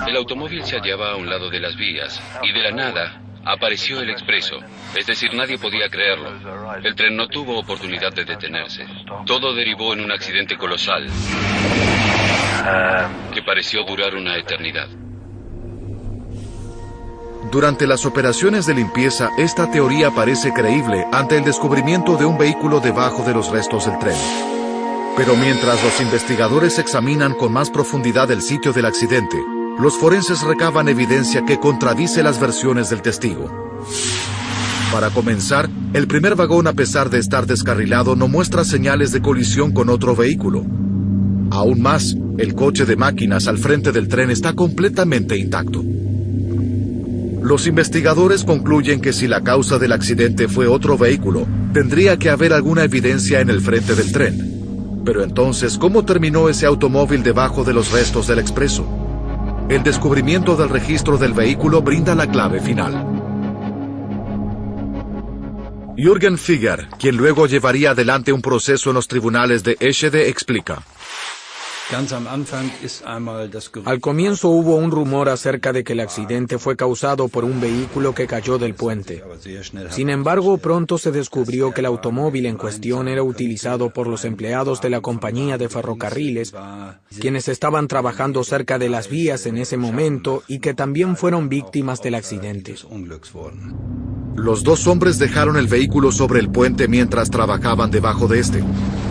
El automóvil se hallaba a un lado de las vías y de la nada apareció el expreso. Es decir, nadie podía creerlo. El tren no tuvo oportunidad de detenerse. Todo derivó en un accidente colosal que pareció durar una eternidad. Durante las operaciones de limpieza, esta teoría parece creíble ante el descubrimiento de un vehículo debajo de los restos del tren. Pero mientras los investigadores examinan con más profundidad el sitio del accidente, los forenses recaban evidencia que contradice las versiones del testigo. Para comenzar, el primer vagón, a pesar de estar descarrilado, no muestra señales de colisión con otro vehículo. Aún más, el coche de máquinas al frente del tren está completamente intacto. Los investigadores concluyen que si la causa del accidente fue otro vehículo, tendría que haber alguna evidencia en el frente del tren. Pero entonces, ¿cómo terminó ese automóvil debajo de los restos del expreso? El descubrimiento del registro del vehículo brinda la clave final. Jürgen Figer, quien luego llevaría adelante un proceso en los tribunales de Eschede, explica. Al comienzo hubo un rumor acerca de que el accidente fue causado por un vehículo que cayó del puente. Sin embargo, pronto se descubrió que el automóvil en cuestión era utilizado por los empleados de la compañía de ferrocarriles, quienes estaban trabajando cerca de las vías en ese momento y que también fueron víctimas del accidente. Los dos hombres dejaron el vehículo sobre el puente mientras trabajaban debajo de este.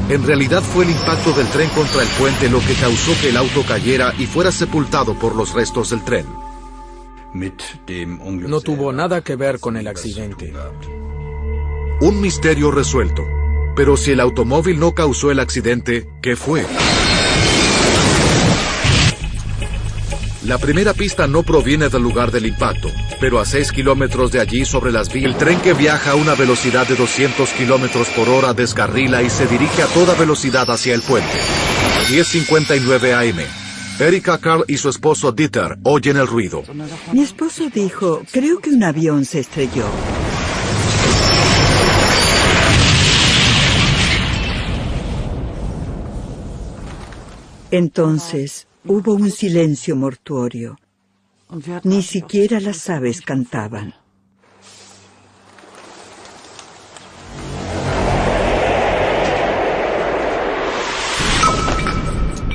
En realidad fue el impacto del tren contra el puente lo que causó que el auto cayera y fuera sepultado por los restos del tren. No tuvo nada que ver con el accidente. Un misterio resuelto. Pero si el automóvil no causó el accidente, ¿qué fue? La primera pista no proviene del lugar del impacto, pero a 6 kilómetros de allí sobre las vías, el tren que viaja a una velocidad de 200 kilómetros por hora descarrila y se dirige a toda velocidad hacia el puente. 10:59 AM. Erika Karl y su esposo Dieter oyen el ruido. Mi esposo dijo, creo que un avión se estrelló. Entonces, hubo un silencio mortuorio. Ni siquiera las aves cantaban.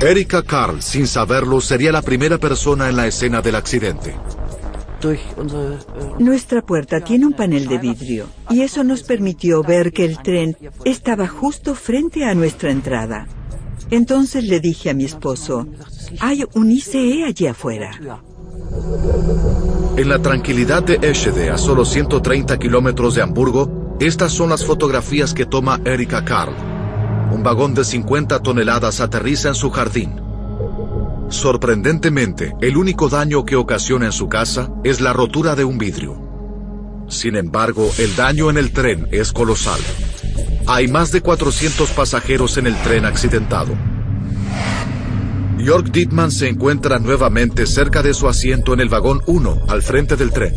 Erika Karl, sin saberlo, sería la primera persona en la escena del accidente. Nuestra puerta tiene un panel de vidrio, y eso nos permitió ver que el tren estaba justo frente a nuestra entrada. Entonces le dije a mi esposo, hay un ICE allí afuera. En la tranquilidad de Eschede, a solo 130 kilómetros de Hamburgo, estas son las fotografías que toma Erika Karl. Un vagón de 50 toneladas aterriza en su jardín. Sorprendentemente, el único daño que ocasiona en su casa es la rotura de un vidrio. Sin embargo, el daño en el tren es colosal. Hay más de 400 pasajeros en el tren accidentado. Jörg Dittmann se encuentra nuevamente cerca de su asiento en el vagón 1, al frente del tren.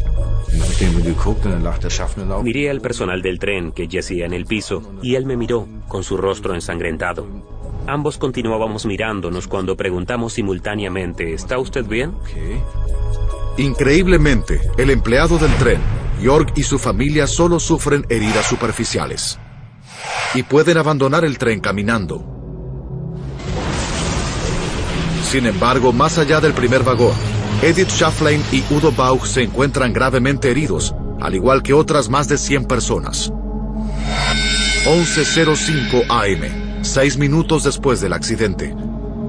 Miré al personal del tren que yacía en el piso y él me miró con su rostro ensangrentado. Ambos continuábamos mirándonos cuando preguntamos simultáneamente, ¿está usted bien? Increíblemente, el empleado del tren, Jörg y su familia solo sufren heridas superficiales. Y pueden abandonar el tren caminando. Sin embargo, más allá del primer vagón, Edith Schafflein y Udo Bauch se encuentran gravemente heridos, al igual que otras más de 100 personas. 11:05 AM, 6 minutos después del accidente.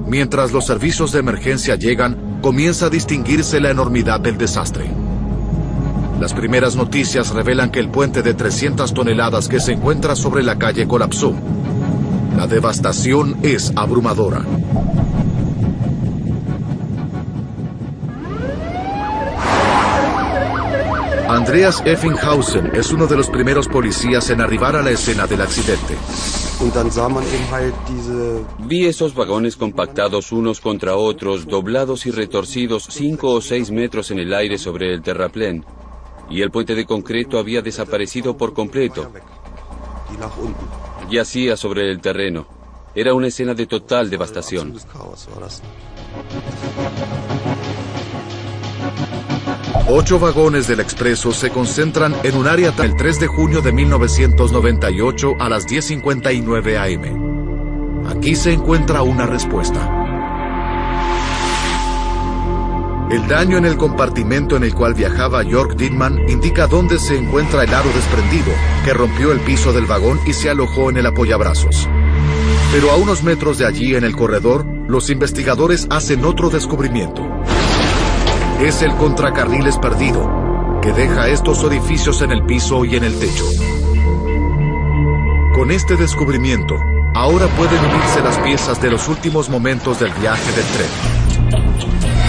Mientras los servicios de emergencia llegan, comienza a distinguirse la enormidad del desastre. Las primeras noticias revelan que el puente de 300 toneladas que se encuentra sobre la calle colapsó. La devastación es abrumadora. Andreas Effenhausen es uno de los primeros policías en arribar a la escena del accidente. Vi esos vagones compactados unos contra otros, doblados y retorcidos 5 o 6 metros en el aire sobre el terraplén. Y el puente de concreto había desaparecido por completo. Yacía sobre el terreno. Era una escena de total devastación. Ocho vagones del expreso se concentran en un área el 3 de junio de 1998 a las 10:59 AM. Aquí se encuentra una respuesta. El daño en el compartimento en el cual viajaba Jörg Dittmann indica dónde se encuentra el aro desprendido, que rompió el piso del vagón y se alojó en el apoyabrazos. Pero a unos metros de allí, en el corredor, los investigadores hacen otro descubrimiento. Es el contracarriles perdido, que deja estos orificios en el piso y en el techo. Con este descubrimiento, ahora pueden unirse las piezas de los últimos momentos del viaje del tren.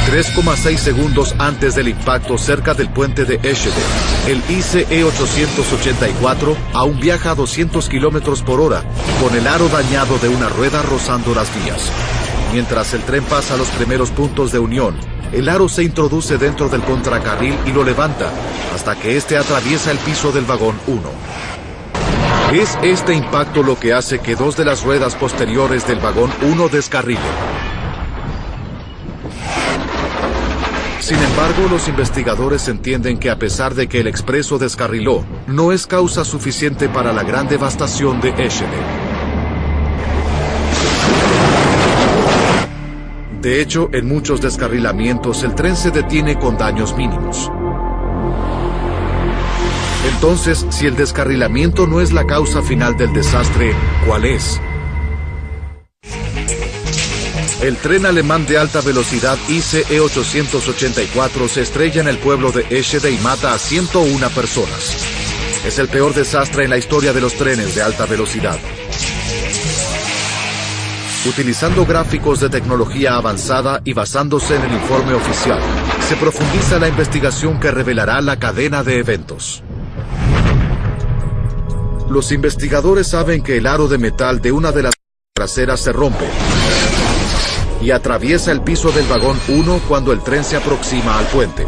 3,6 segundos antes del impacto cerca del puente de Eschede, el ICE 884 aún viaja a 200 kilómetros por hora, con el aro dañado de una rueda rozando las vías. Mientras el tren pasa a los primeros puntos de unión, el aro se introduce dentro del contracarril y lo levanta, hasta que este atraviesa el piso del vagón 1. Es este impacto lo que hace que dos de las ruedas posteriores del vagón 1 descarrilen. Sin embargo, los investigadores entienden que a pesar de que el expreso descarriló, no es causa suficiente para la gran devastación de Eschede. De hecho, en muchos descarrilamientos el tren se detiene con daños mínimos. Entonces, si el descarrilamiento no es la causa final del desastre, ¿cuál es? El tren alemán de alta velocidad ICE 884 se estrella en el pueblo de Eschede y mata a 101 personas. Es el peor desastre en la historia de los trenes de alta velocidad. Utilizando gráficos de tecnología avanzada y basándose en el informe oficial, se profundiza la investigación que revelará la cadena de eventos. Los investigadores saben que el aro de metal de una de las traseras se rompe y atraviesa el piso del vagón 1 cuando el tren se aproxima al puente.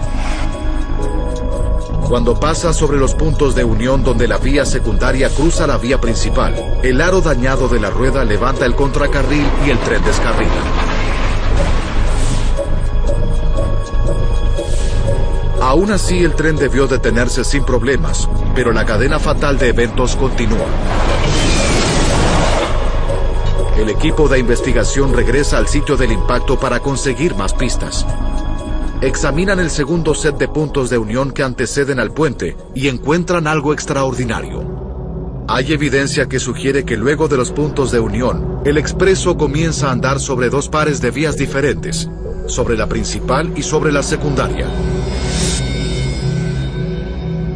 Cuando pasa sobre los puntos de unión donde la vía secundaria cruza la vía principal, el aro dañado de la rueda levanta el contracarril y el tren descarrila. Aún así, el tren debió detenerse sin problemas, pero la cadena fatal de eventos continúa. El equipo de investigación regresa al sitio del impacto para conseguir más pistas. Examinan el segundo set de puntos de unión que anteceden al puente y encuentran algo extraordinario. Hay evidencia que sugiere que luego de los puntos de unión, el expreso comienza a andar sobre dos pares de vías diferentes, sobre la principal y sobre la secundaria.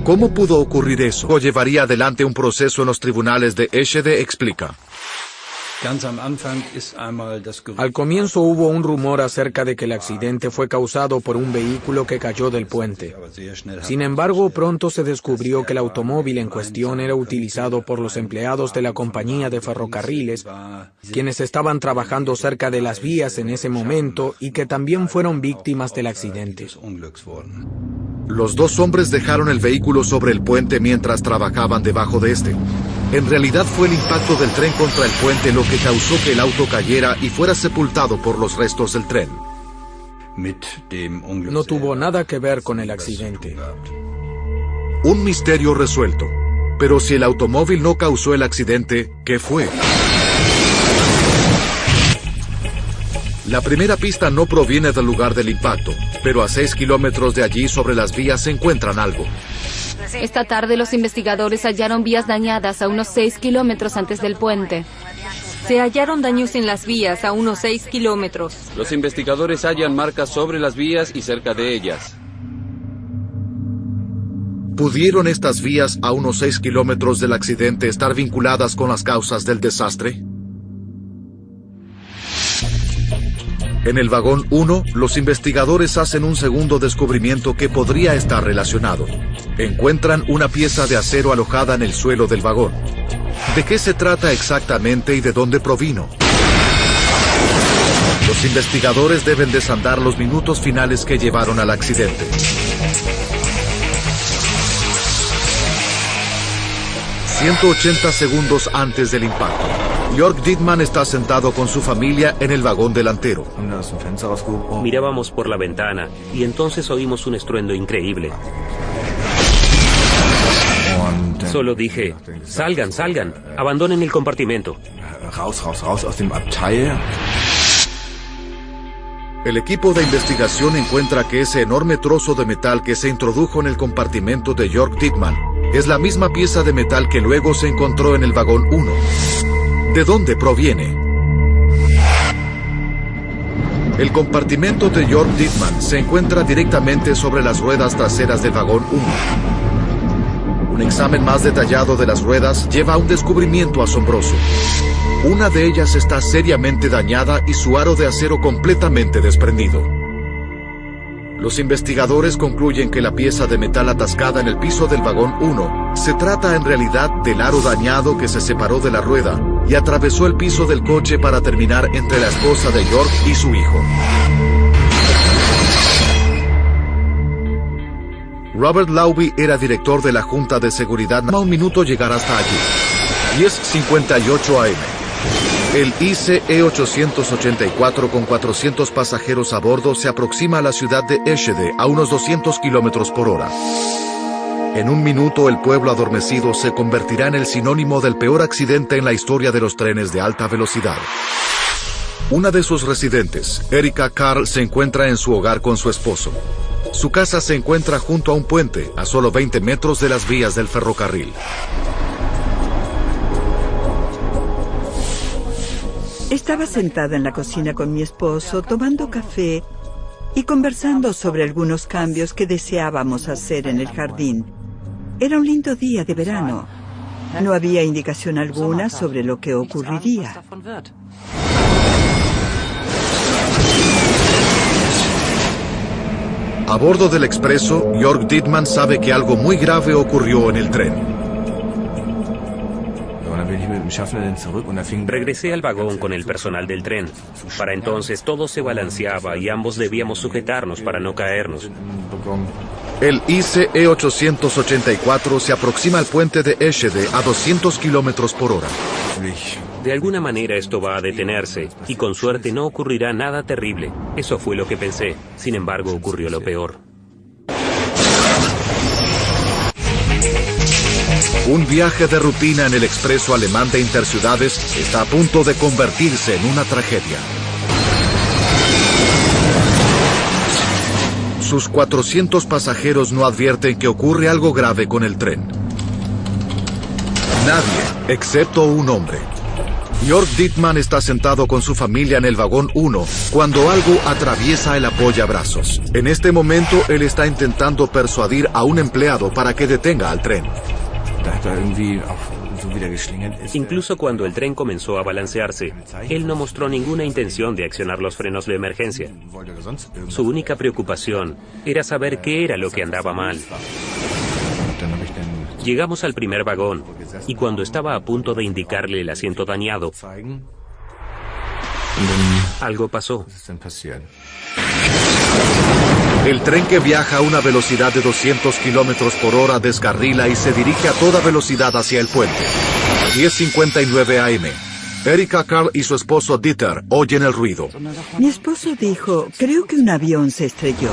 ¿Cómo pudo ocurrir eso? O llevaría adelante un proceso en los tribunales de Eschede, explica. Al comienzo hubo un rumor acerca de que el accidente fue causado por un vehículo que cayó del puente. Sin embargo, pronto se descubrió que el automóvil en cuestión era utilizado por los empleados de la compañía de ferrocarriles, quienes estaban trabajando cerca de las vías en ese momento y que también fueron víctimas del accidente. Los dos hombres dejaron el vehículo sobre el puente mientras trabajaban debajo de este. En realidad fue el impacto del tren contra el puente lo que causó que el auto cayera y fuera sepultado por los restos del tren. No tuvo nada que ver con el accidente. Un misterio resuelto. Pero si el automóvil no causó el accidente, ¿qué fue? La primera pista no proviene del lugar del impacto, pero a 6 kilómetros de allí sobre las vías se encuentran algo. Esta tarde los investigadores hallaron vías dañadas a unos 6 kilómetros antes del puente. Se hallaron daños en las vías a unos 6 kilómetros. Los investigadores hallan marcas sobre las vías y cerca de ellas. ¿Pudieron estas vías a unos 6 kilómetros del accidente estar vinculadas con las causas del desastre? En el vagón 1, los investigadores hacen un segundo descubrimiento que podría estar relacionado. Encuentran una pieza de acero alojada en el suelo del vagón. ¿De qué se trata exactamente y de dónde provino? Los investigadores deben desandar los minutos finales que llevaron al accidente. ...180 segundos antes del impacto. Jörg Dittmann está sentado con su familia en el vagón delantero. Mirábamos por la ventana y entonces oímos un estruendo increíble. Solo dije, salgan, salgan, abandonen el compartimento. El equipo de investigación encuentra que ese enorme trozo de metal que se introdujo en el compartimento de Jörg Dittmann es la misma pieza de metal que luego se encontró en el vagón 1. ¿De dónde proviene? El compartimento de Jörg Dittmann se encuentra directamente sobre las ruedas traseras del vagón 1. Un examen más detallado de las ruedas lleva a un descubrimiento asombroso. Una de ellas está seriamente dañada y su aro de acero completamente desprendido. Los investigadores concluyen que la pieza de metal atascada en el piso del vagón 1 se trata en realidad del aro dañado que se separó de la rueda y atravesó el piso del coche para terminar entre la esposa de Jörg y su hijo. Robert Lauby era director de la Junta de Seguridad. Un minuto llegar hasta allí. 10:58 AM. El ICE 884 con 400 pasajeros a bordo se aproxima a la ciudad de Eschede a unos 200 kilómetros por hora. En un minuto el pueblo adormecido se convertirá en el sinónimo del peor accidente en la historia de los trenes de alta velocidad. Una de sus residentes, Erika Karl, se encuentra en su hogar con su esposo. Su casa se encuentra junto a un puente, a solo 20 metros de las vías del ferrocarril. Estaba sentada en la cocina con mi esposo, tomando café y conversando sobre algunos cambios que deseábamos hacer en el jardín. Era un lindo día de verano. No había indicación alguna sobre lo que ocurriría. A bordo del expreso, Jörg Dittmann sabe que algo muy grave ocurrió en el tren. Regresé al vagón con el personal del tren. Para entonces todo se balanceaba y ambos debíamos sujetarnos para no caernos. El ICE 884 se aproxima al puente de Eschede a 200 kilómetros por hora. De alguna manera esto va a detenerse, y con suerte no ocurrirá nada terrible. Eso fue lo que pensé. Sin embargo, ocurrió lo peor. Un viaje de rutina en el expreso alemán de interciudades está a punto de convertirse en una tragedia. Sus 400 pasajeros no advierten que ocurre algo grave con el tren. Nadie, excepto un hombre. Jörg Dittmann está sentado con su familia en el vagón 1 cuando algo atraviesa el apoyabrazos. En este momento, él está intentando persuadir a un empleado para que detenga al tren. Incluso cuando el tren comenzó a balancearse, él no mostró ninguna intención de accionar los frenos de emergencia. Su única preocupación era saber qué era lo que andaba mal. Llegamos al primer vagón, y cuando estaba a punto de indicarle el asiento dañado, algo pasó. El tren, que viaja a una velocidad de 200 kilómetros por hora, descarrila y se dirige a toda velocidad hacia el puente. 10:59 AM. Erika Karl y su esposo Dieter oyen el ruido. Mi esposo dijo, creo que un avión se estrelló.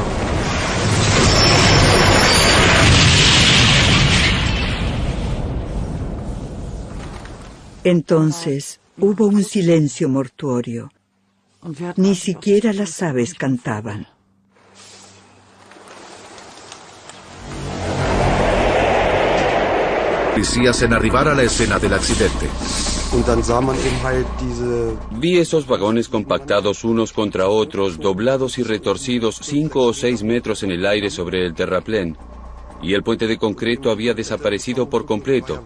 Entonces hubo un silencio mortuorio. Ni siquiera las aves cantaban. Policías en arribar a la escena del accidente. Vi esos vagones compactados unos contra otros, doblados y retorcidos 5 o 6 metros en el aire sobre el terraplén. Y el puente de concreto había desaparecido por completo.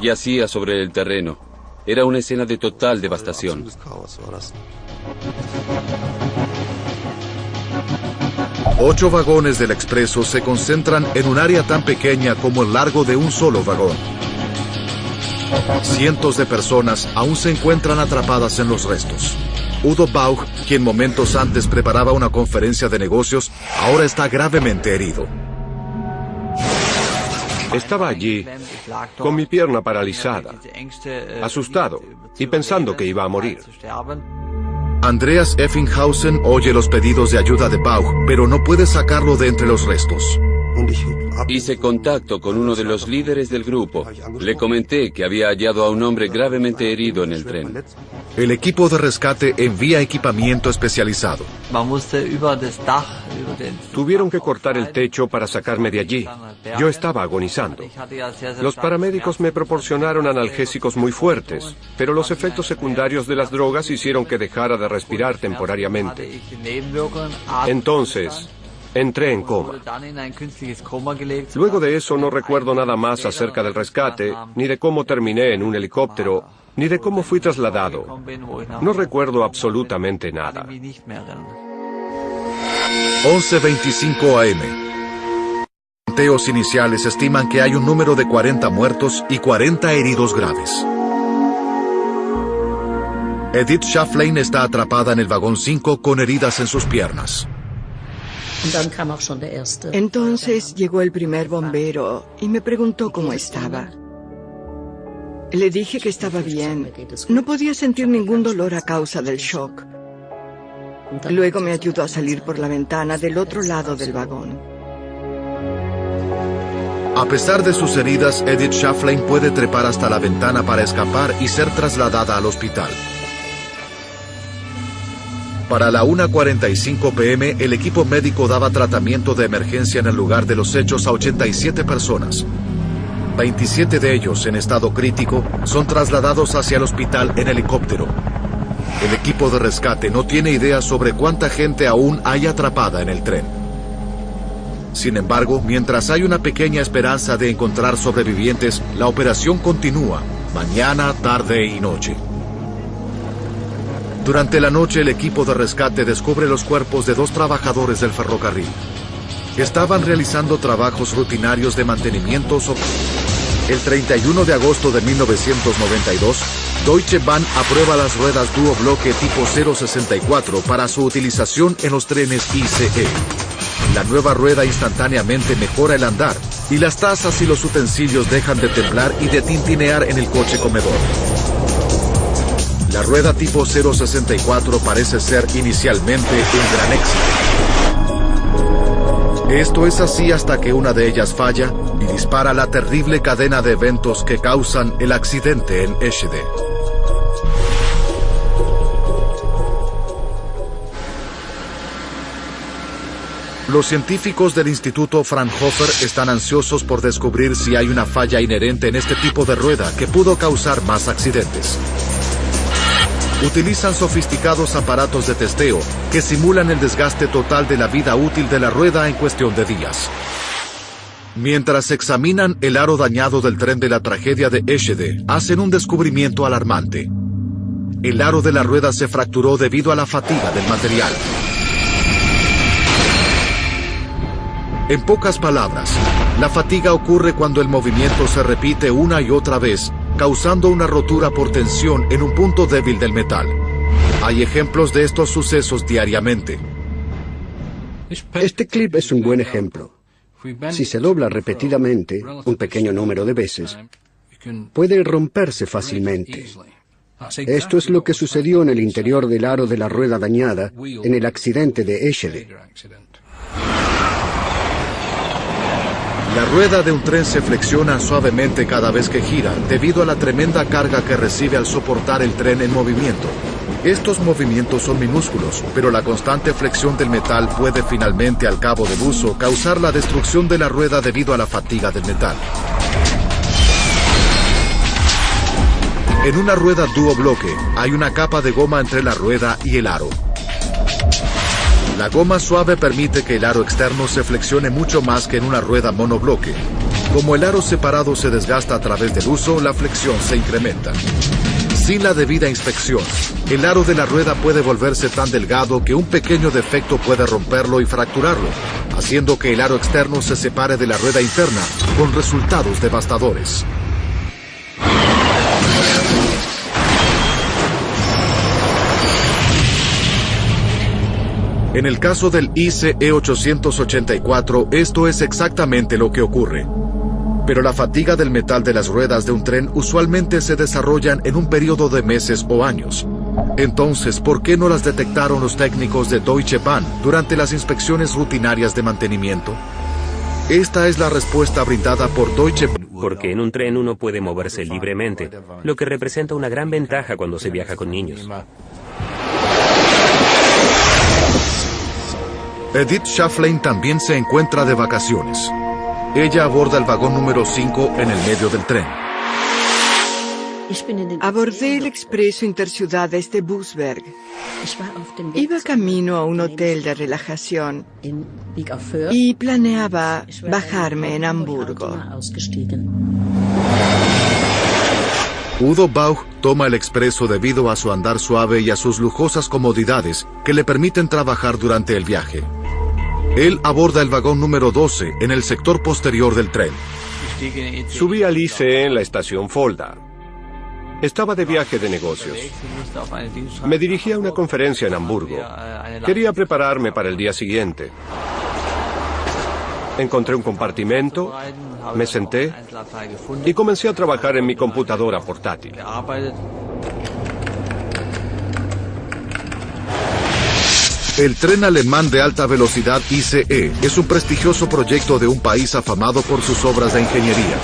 Yacía sobre el terreno. Era una escena de total devastación. Ocho vagones del expreso se concentran en un área tan pequeña como el largo de un solo vagón. Cientos de personas aún se encuentran atrapadas en los restos. Udo Bauch, quien momentos antes preparaba una conferencia de negocios, ahora está gravemente herido. Estaba allí, con mi pierna paralizada, asustado y pensando que iba a morir. Andreas Effenhausen oye los pedidos de ayuda de Bauch, pero no puede sacarlo de entre los restos. Hice contacto con uno de los líderes del grupo. Le comenté que había hallado a un hombre gravemente herido en el tren. El equipo de rescate envía equipamiento especializado. Tuvieron que cortar el techo para sacarme de allí. Yo estaba agonizando. Los paramédicos me proporcionaron analgésicos muy fuertes, pero los efectos secundarios de las drogas hicieron que dejara de respirar temporariamente. Entonces, entré en coma. Luego de eso no recuerdo nada más acerca del rescate, ni de cómo terminé en un helicóptero, ni de cómo fui trasladado. No recuerdo absolutamente nada. 11:25 AM. Conteos iniciales estiman que hay un número de 40 muertos y 40 heridos graves. Edith Schafflein está atrapada en el vagón 5 con heridas en sus piernas. Entonces llegó el primer bombero y me preguntó cómo estaba. Le dije que estaba bien. No podía sentir ningún dolor a causa del shock. Luego me ayudó a salir por la ventana del otro lado del vagón. A pesar de sus heridas, Edith Schafflein puede trepar hasta la ventana para escapar y ser trasladada al hospital. Para la 1:45 p.m., el equipo médico daba tratamiento de emergencia en el lugar de los hechos a 87 personas. 27 de ellos, en estado crítico, son trasladados hacia el hospital en helicóptero. El equipo de rescate no tiene idea sobre cuánta gente aún hay atrapada en el tren. Sin embargo, mientras hay una pequeña esperanza de encontrar sobrevivientes, la operación continúa, mañana, tarde y noche. Durante la noche, el equipo de rescate descubre los cuerpos de 2 trabajadores del ferrocarril. Estaban realizando trabajos rutinarios de mantenimiento sobre... El 31 de agosto de 1992, Deutsche Bahn aprueba las ruedas dúo bloque tipo 064 para su utilización en los trenes ICE. La nueva rueda instantáneamente mejora el andar, y las tazas y los utensilios dejan de temblar y de tintinear en el coche comedor. La rueda tipo 064 parece ser inicialmente un gran éxito. Esto es así hasta que una de ellas falla y dispara la terrible cadena de eventos que causan el accidente en Eschede. Los científicos del Instituto Fraunhofer están ansiosos por descubrir si hay una falla inherente en este tipo de rueda que pudo causar más accidentes. Utilizan sofisticados aparatos de testeo que simulan el desgaste total de la vida útil de la rueda en cuestión de días. Mientras examinan el aro dañado del tren de la tragedia de Eschede, hacen un descubrimiento alarmante. El aro de la rueda se fracturó debido a la fatiga del material. En pocas palabras, la fatiga ocurre cuando el movimiento se repite una y otra vez, causando una rotura por tensión en un punto débil del metal. Hay ejemplos de estos sucesos diariamente. Este clip es un buen ejemplo. Si se dobla repetidamente, un pequeño número de veces, puede romperse fácilmente. Esto es lo que sucedió en el interior del aro de la rueda dañada en el accidente de Eschede. La rueda de un tren se flexiona suavemente cada vez que gira, debido a la tremenda carga que recibe al soportar el tren en movimiento. Estos movimientos son minúsculos, pero la constante flexión del metal puede finalmente, al cabo del uso, causar la destrucción de la rueda debido a la fatiga del metal. En una rueda dúo bloque, hay una capa de goma entre la rueda y el aro. La goma suave permite que el aro externo se flexione mucho más que en una rueda monobloque. Como el aro separado se desgasta a través del uso, la flexión se incrementa. Sin la debida inspección, el aro de la rueda puede volverse tan delgado que un pequeño defecto puede romperlo y fracturarlo, haciendo que el aro externo se separe de la rueda interna, con resultados devastadores. En el caso del ICE 884, esto es exactamente lo que ocurre. Pero la fatiga del metal de las ruedas de un tren usualmente se desarrollan en un periodo de meses o años. Entonces, ¿por qué no las detectaron los técnicos de Deutsche Bahn durante las inspecciones rutinarias de mantenimiento? Esta es la respuesta brindada por Deutsche Bahn. Porque en un tren uno puede moverse libremente, lo que representa una gran ventaja cuando se viaja con niños. Edith Schafflein también se encuentra de vacaciones. Ella aborda el vagón número 5 en el medio del tren. Abordé el expreso Interciudades de Busberg. Iba camino a un hotel de relajación y planeaba bajarme en Hamburgo. Udo Bauch toma el expreso debido a su andar suave y a sus lujosas comodidades que le permiten trabajar durante el viaje. Él aborda el vagón número 12 en el sector posterior del tren. Subí al ICE en la estación Fulda. Estaba de viaje de negocios. Me dirigí a una conferencia en Hamburgo. Quería prepararme para el día siguiente. Encontré un compartimento, me senté y comencé a trabajar en mi computadora portátil. El tren alemán de alta velocidad ICE es un prestigioso proyecto de un país afamado por sus obras de ingeniería.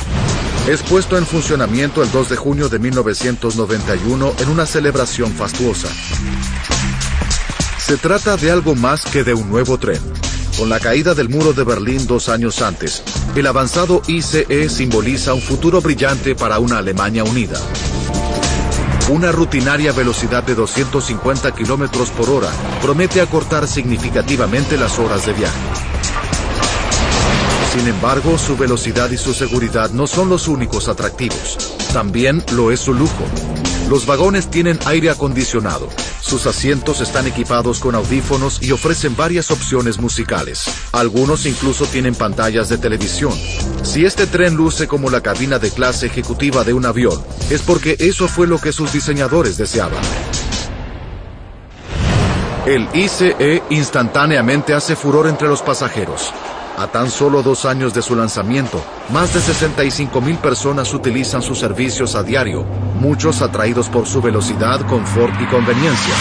Es puesto en funcionamiento el 2 de junio de 1991 en una celebración fastuosa. Se trata de algo más que de un nuevo tren. Con la caída del muro de Berlín 2 años antes, el avanzado ICE simboliza un futuro brillante para una Alemania unida. Una rutinaria velocidad de 250 kilómetros por hora promete acortar significativamente las horas de viaje. Sin embargo, su velocidad y su seguridad no son los únicos atractivos. También lo es su lujo. Los vagones tienen aire acondicionado. Sus asientos están equipados con audífonos y ofrecen varias opciones musicales. Algunos incluso tienen pantallas de televisión. Si este tren luce como la cabina de clase ejecutiva de un avión, es porque eso fue lo que sus diseñadores deseaban. El ICE instantáneamente hace furor entre los pasajeros. A tan solo 2 años de su lanzamiento, más de 65,000 personas utilizan sus servicios a diario, muchos atraídos por su velocidad, confort y conveniencia.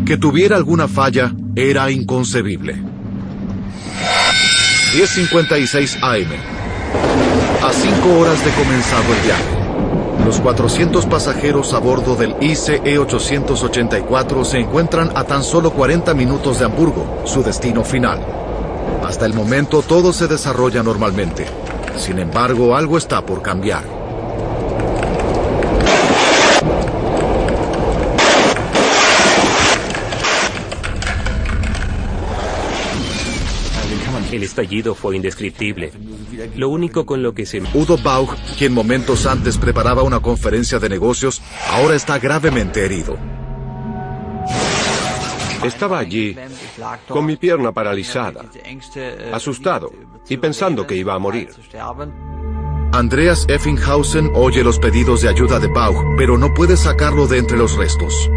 Que tuviera alguna falla era inconcebible. 10:56 AM. A 5 horas de comenzado el viaje, los 400 pasajeros a bordo del ICE 884 se encuentran a tan solo 40 minutos de Hamburgo, su destino final. Hasta el momento todo se desarrolla normalmente. Sin embargo, algo está por cambiar. El estallido fue indescriptible. Lo único con lo que se... Udo Bauch, quien momentos antes preparaba una conferencia de negocios, ahora está gravemente herido. Estaba allí, con mi pierna paralizada, asustado y pensando que iba a morir. Andreas Effinghausen oye los pedidos de ayuda de Bauch, pero no puede sacarlo de entre los restos.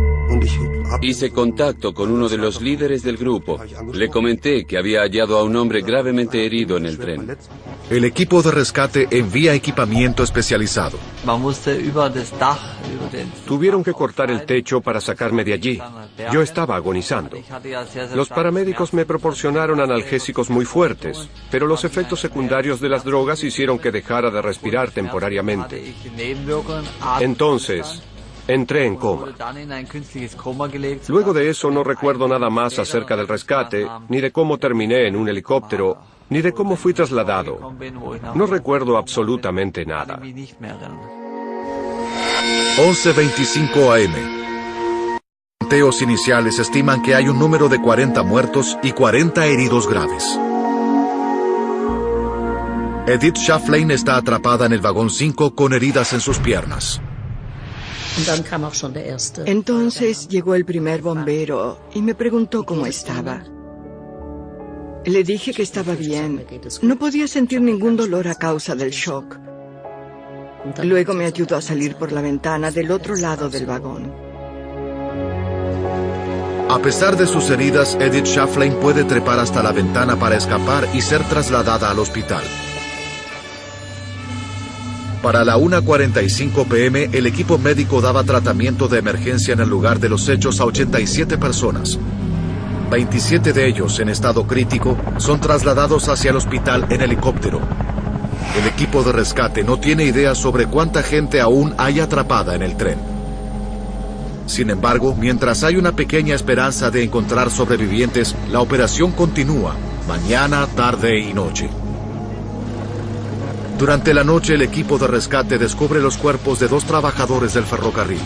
Hice contacto con uno de los líderes del grupo. Le comenté que había hallado a un hombre gravemente herido en el tren. El equipo de rescate envía equipamiento especializado. Tuvieron que cortar el techo para sacarme de allí. Yo estaba agonizando. Los paramédicos me proporcionaron analgésicos muy fuertes, pero los efectos secundarios de las drogas hicieron que dejara de respirar temporariamente. Entonces, entré en coma. Luego de eso no recuerdo nada más acerca del rescate, ni de cómo terminé en un helicóptero, ni de cómo fui trasladado. No recuerdo absolutamente nada. 11:25 AM. Conteos iniciales estiman que hay un número de 40 muertos y 40 heridos graves. Edith Schafflein está atrapada en el vagón 5 con heridas en sus piernas. Entonces llegó el primer bombero y me preguntó cómo estaba. Le dije que estaba bien. No podía sentir ningún dolor a causa del shock. Luego me ayudó a salir por la ventana del otro lado del vagón. A pesar de sus heridas, Edith Schafflein puede trepar hasta la ventana para escapar y ser trasladada al hospital. Para la 1:45 p.m., el equipo médico daba tratamiento de emergencia en el lugar de los hechos a 87 personas. 27 de ellos, en estado crítico, son trasladados hacia el hospital en helicóptero. El equipo de rescate no tiene idea sobre cuánta gente aún hay atrapada en el tren. Sin embargo, mientras hay una pequeña esperanza de encontrar sobrevivientes, la operación continúa, mañana, tarde y noche. Durante la noche, el equipo de rescate descubre los cuerpos de 2 trabajadores del ferrocarril.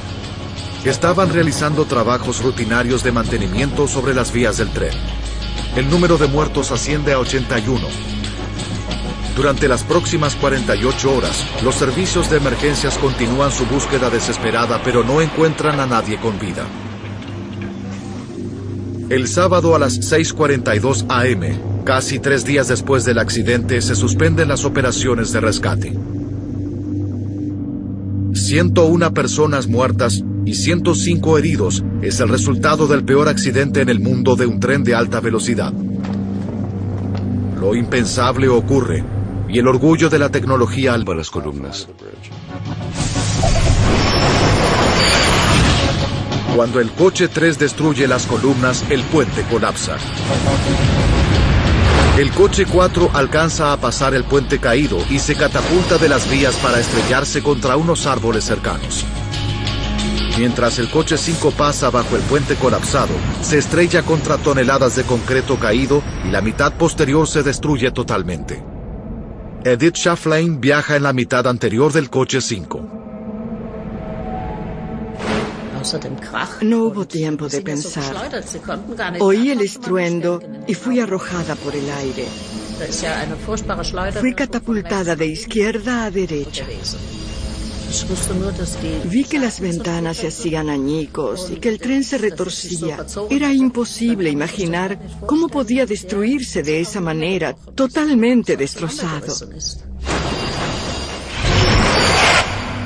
Estaban realizando trabajos rutinarios de mantenimiento sobre las vías del tren. El número de muertos asciende a 81. Durante las próximas 48 horas, los servicios de emergencias continúan su búsqueda desesperada, pero no encuentran a nadie con vida. El sábado a las 6:42 AM, casi 3 días después del accidente, se suspenden las operaciones de rescate. 101 personas muertas y 105 heridos es el resultado del peor accidente en el mundo de un tren de alta velocidad. Lo impensable ocurre, y el orgullo de la tecnología alba las columnas. Cuando el coche 3 destruye las columnas, el puente colapsa. El coche 4 alcanza a pasar el puente caído y se catapulta de las vías para estrellarse contra unos árboles cercanos. Mientras el coche 5 pasa bajo el puente colapsado, se estrella contra toneladas de concreto caído y la mitad posterior se destruye totalmente. Edith Schafflein viaja en la mitad anterior del coche 5. No hubo tiempo de pensar. Oí el estruendo y fui arrojada por el aire. Fui catapultada de izquierda a derecha. Vi que las ventanas se hacían añicos y que el tren se retorcía. Era imposible imaginar cómo podía destruirse de esa manera, totalmente destrozado.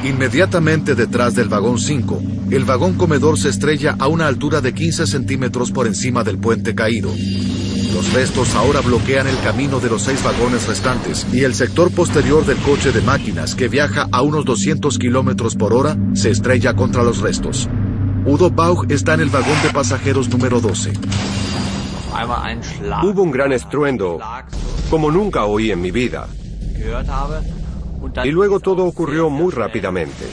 Inmediatamente detrás del vagón 5, el vagón comedor se estrella a una altura de 15 centímetros por encima del puente caído. Los restos ahora bloquean el camino de los 6 vagones restantes y el sector posterior del coche de máquinas, que viaja a unos 200 kilómetros por hora, se estrella contra los restos. Udo Baugh está en el vagón de pasajeros número 12. Hubo un gran estruendo, como nunca oí en mi vida. Y luego todo ocurrió muy rápidamente.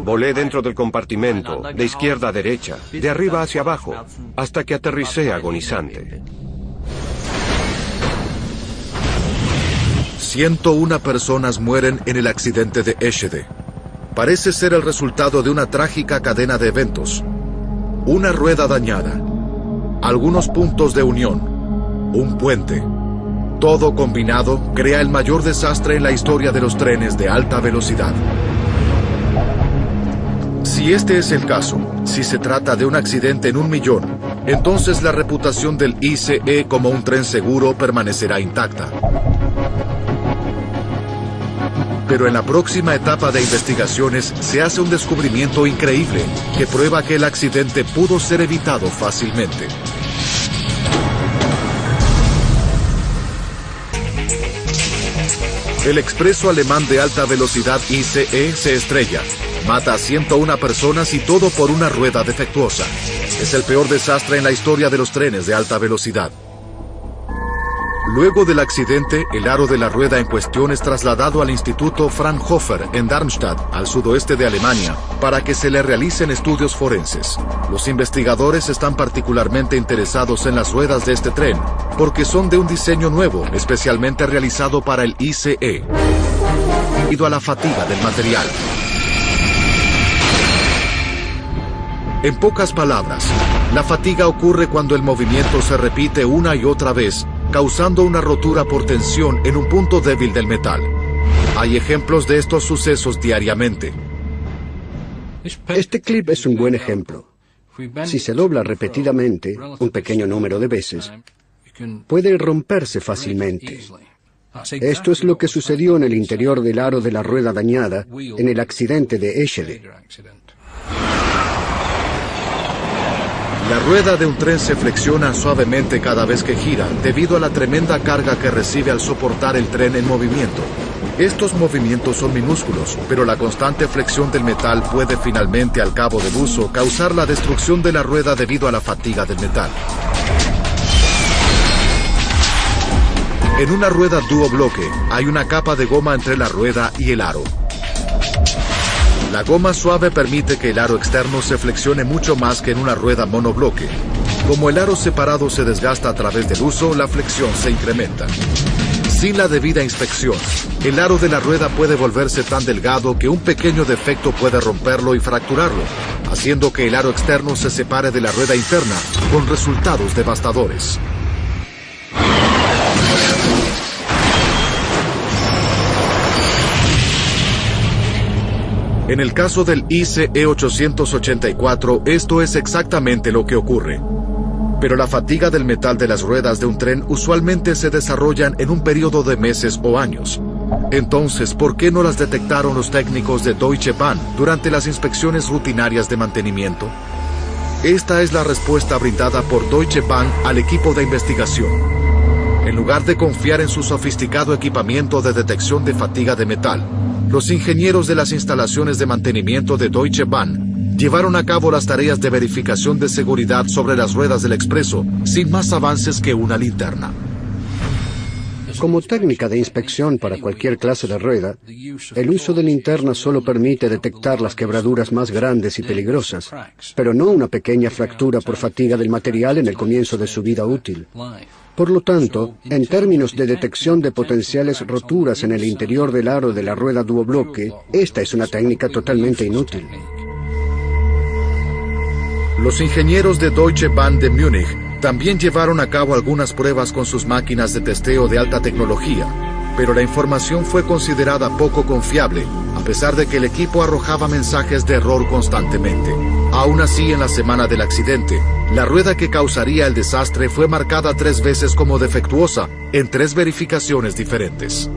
Volé dentro del compartimento, de izquierda a derecha, de arriba hacia abajo, hasta que aterricé agonizante. 101 personas mueren en el accidente de Eschede. Parece ser el resultado de una trágica cadena de eventos. Una rueda dañada, algunos puntos de unión, un puente. Todo combinado crea el mayor desastre en la historia de los trenes de alta velocidad. Si este es el caso, si se trata de un accidente en 1 millón, entonces la reputación del ICE como un tren seguro permanecerá intacta. Pero en la próxima etapa de investigaciones se hace un descubrimiento increíble que prueba que el accidente pudo ser evitado fácilmente. El expreso alemán de alta velocidad ICE se estrella, mata a 101 personas y todo por una rueda defectuosa. Es el peor desastre en la historia de los trenes de alta velocidad. Luego del accidente, el aro de la rueda en cuestión es trasladado al Instituto Fraunhofer en Darmstadt, al sudoeste de Alemania, para que se le realicen estudios forenses. Los investigadores están particularmente interesados en las ruedas de este tren, porque son de un diseño nuevo, especialmente realizado para el ICE, debido a la fatiga del material. En pocas palabras, la fatiga ocurre cuando el movimiento se repite una y otra vez, causando una rotura por tensión en un punto débil del metal. Hay ejemplos de estos sucesos diariamente. Este clip es un buen ejemplo. Si se dobla repetidamente, un pequeño número de veces, puede romperse fácilmente. Esto es lo que sucedió en el interior del aro de la rueda dañada en el accidente de Eschede. La rueda de un tren se flexiona suavemente cada vez que gira, debido a la tremenda carga que recibe al soportar el tren en movimiento. Estos movimientos son minúsculos, pero la constante flexión del metal puede finalmente, al cabo del uso, causar la destrucción de la rueda debido a la fatiga del metal. En una rueda duobloque, hay una capa de goma entre la rueda y el aro. La goma suave permite que el aro externo se flexione mucho más que en una rueda monobloque. Como el aro separado se desgasta a través del uso, la flexión se incrementa. Sin la debida inspección, el aro de la rueda puede volverse tan delgado que un pequeño defecto puede romperlo y fracturarlo, haciendo que el aro externo se separe de la rueda interna, con resultados devastadores. En el caso del ICE 884, esto es exactamente lo que ocurre. Pero la fatiga del metal de las ruedas de un tren usualmente se desarrollan en un periodo de meses o años. Entonces, ¿por qué no las detectaron los técnicos de Deutsche Bahn durante las inspecciones rutinarias de mantenimiento? Esta es la respuesta brindada por Deutsche Bahn al equipo de investigación. En lugar de confiar en su sofisticado equipamiento de detección de fatiga de metal, los ingenieros de las instalaciones de mantenimiento de Deutsche Bahn llevaron a cabo las tareas de verificación de seguridad sobre las ruedas del expreso, sin más avances que una linterna. Como técnica de inspección para cualquier clase de rueda, el uso de linterna solo permite detectar las quebraduras más grandes y peligrosas, pero no una pequeña fractura por fatiga del material en el comienzo de su vida útil. Por lo tanto, en términos de detección de potenciales roturas en el interior del aro de la rueda duobloque, esta es una técnica totalmente inútil. Los ingenieros de Deutsche Bahn de Múnich También llevaron a cabo algunas pruebas con sus máquinas de testeo de alta tecnología, pero la información fue considerada poco confiable, a pesar de que el equipo arrojaba mensajes de error constantemente. Aún así, en la semana del accidente, la rueda que causaría el desastre fue marcada 3 veces como defectuosa en 3 verificaciones diferentes.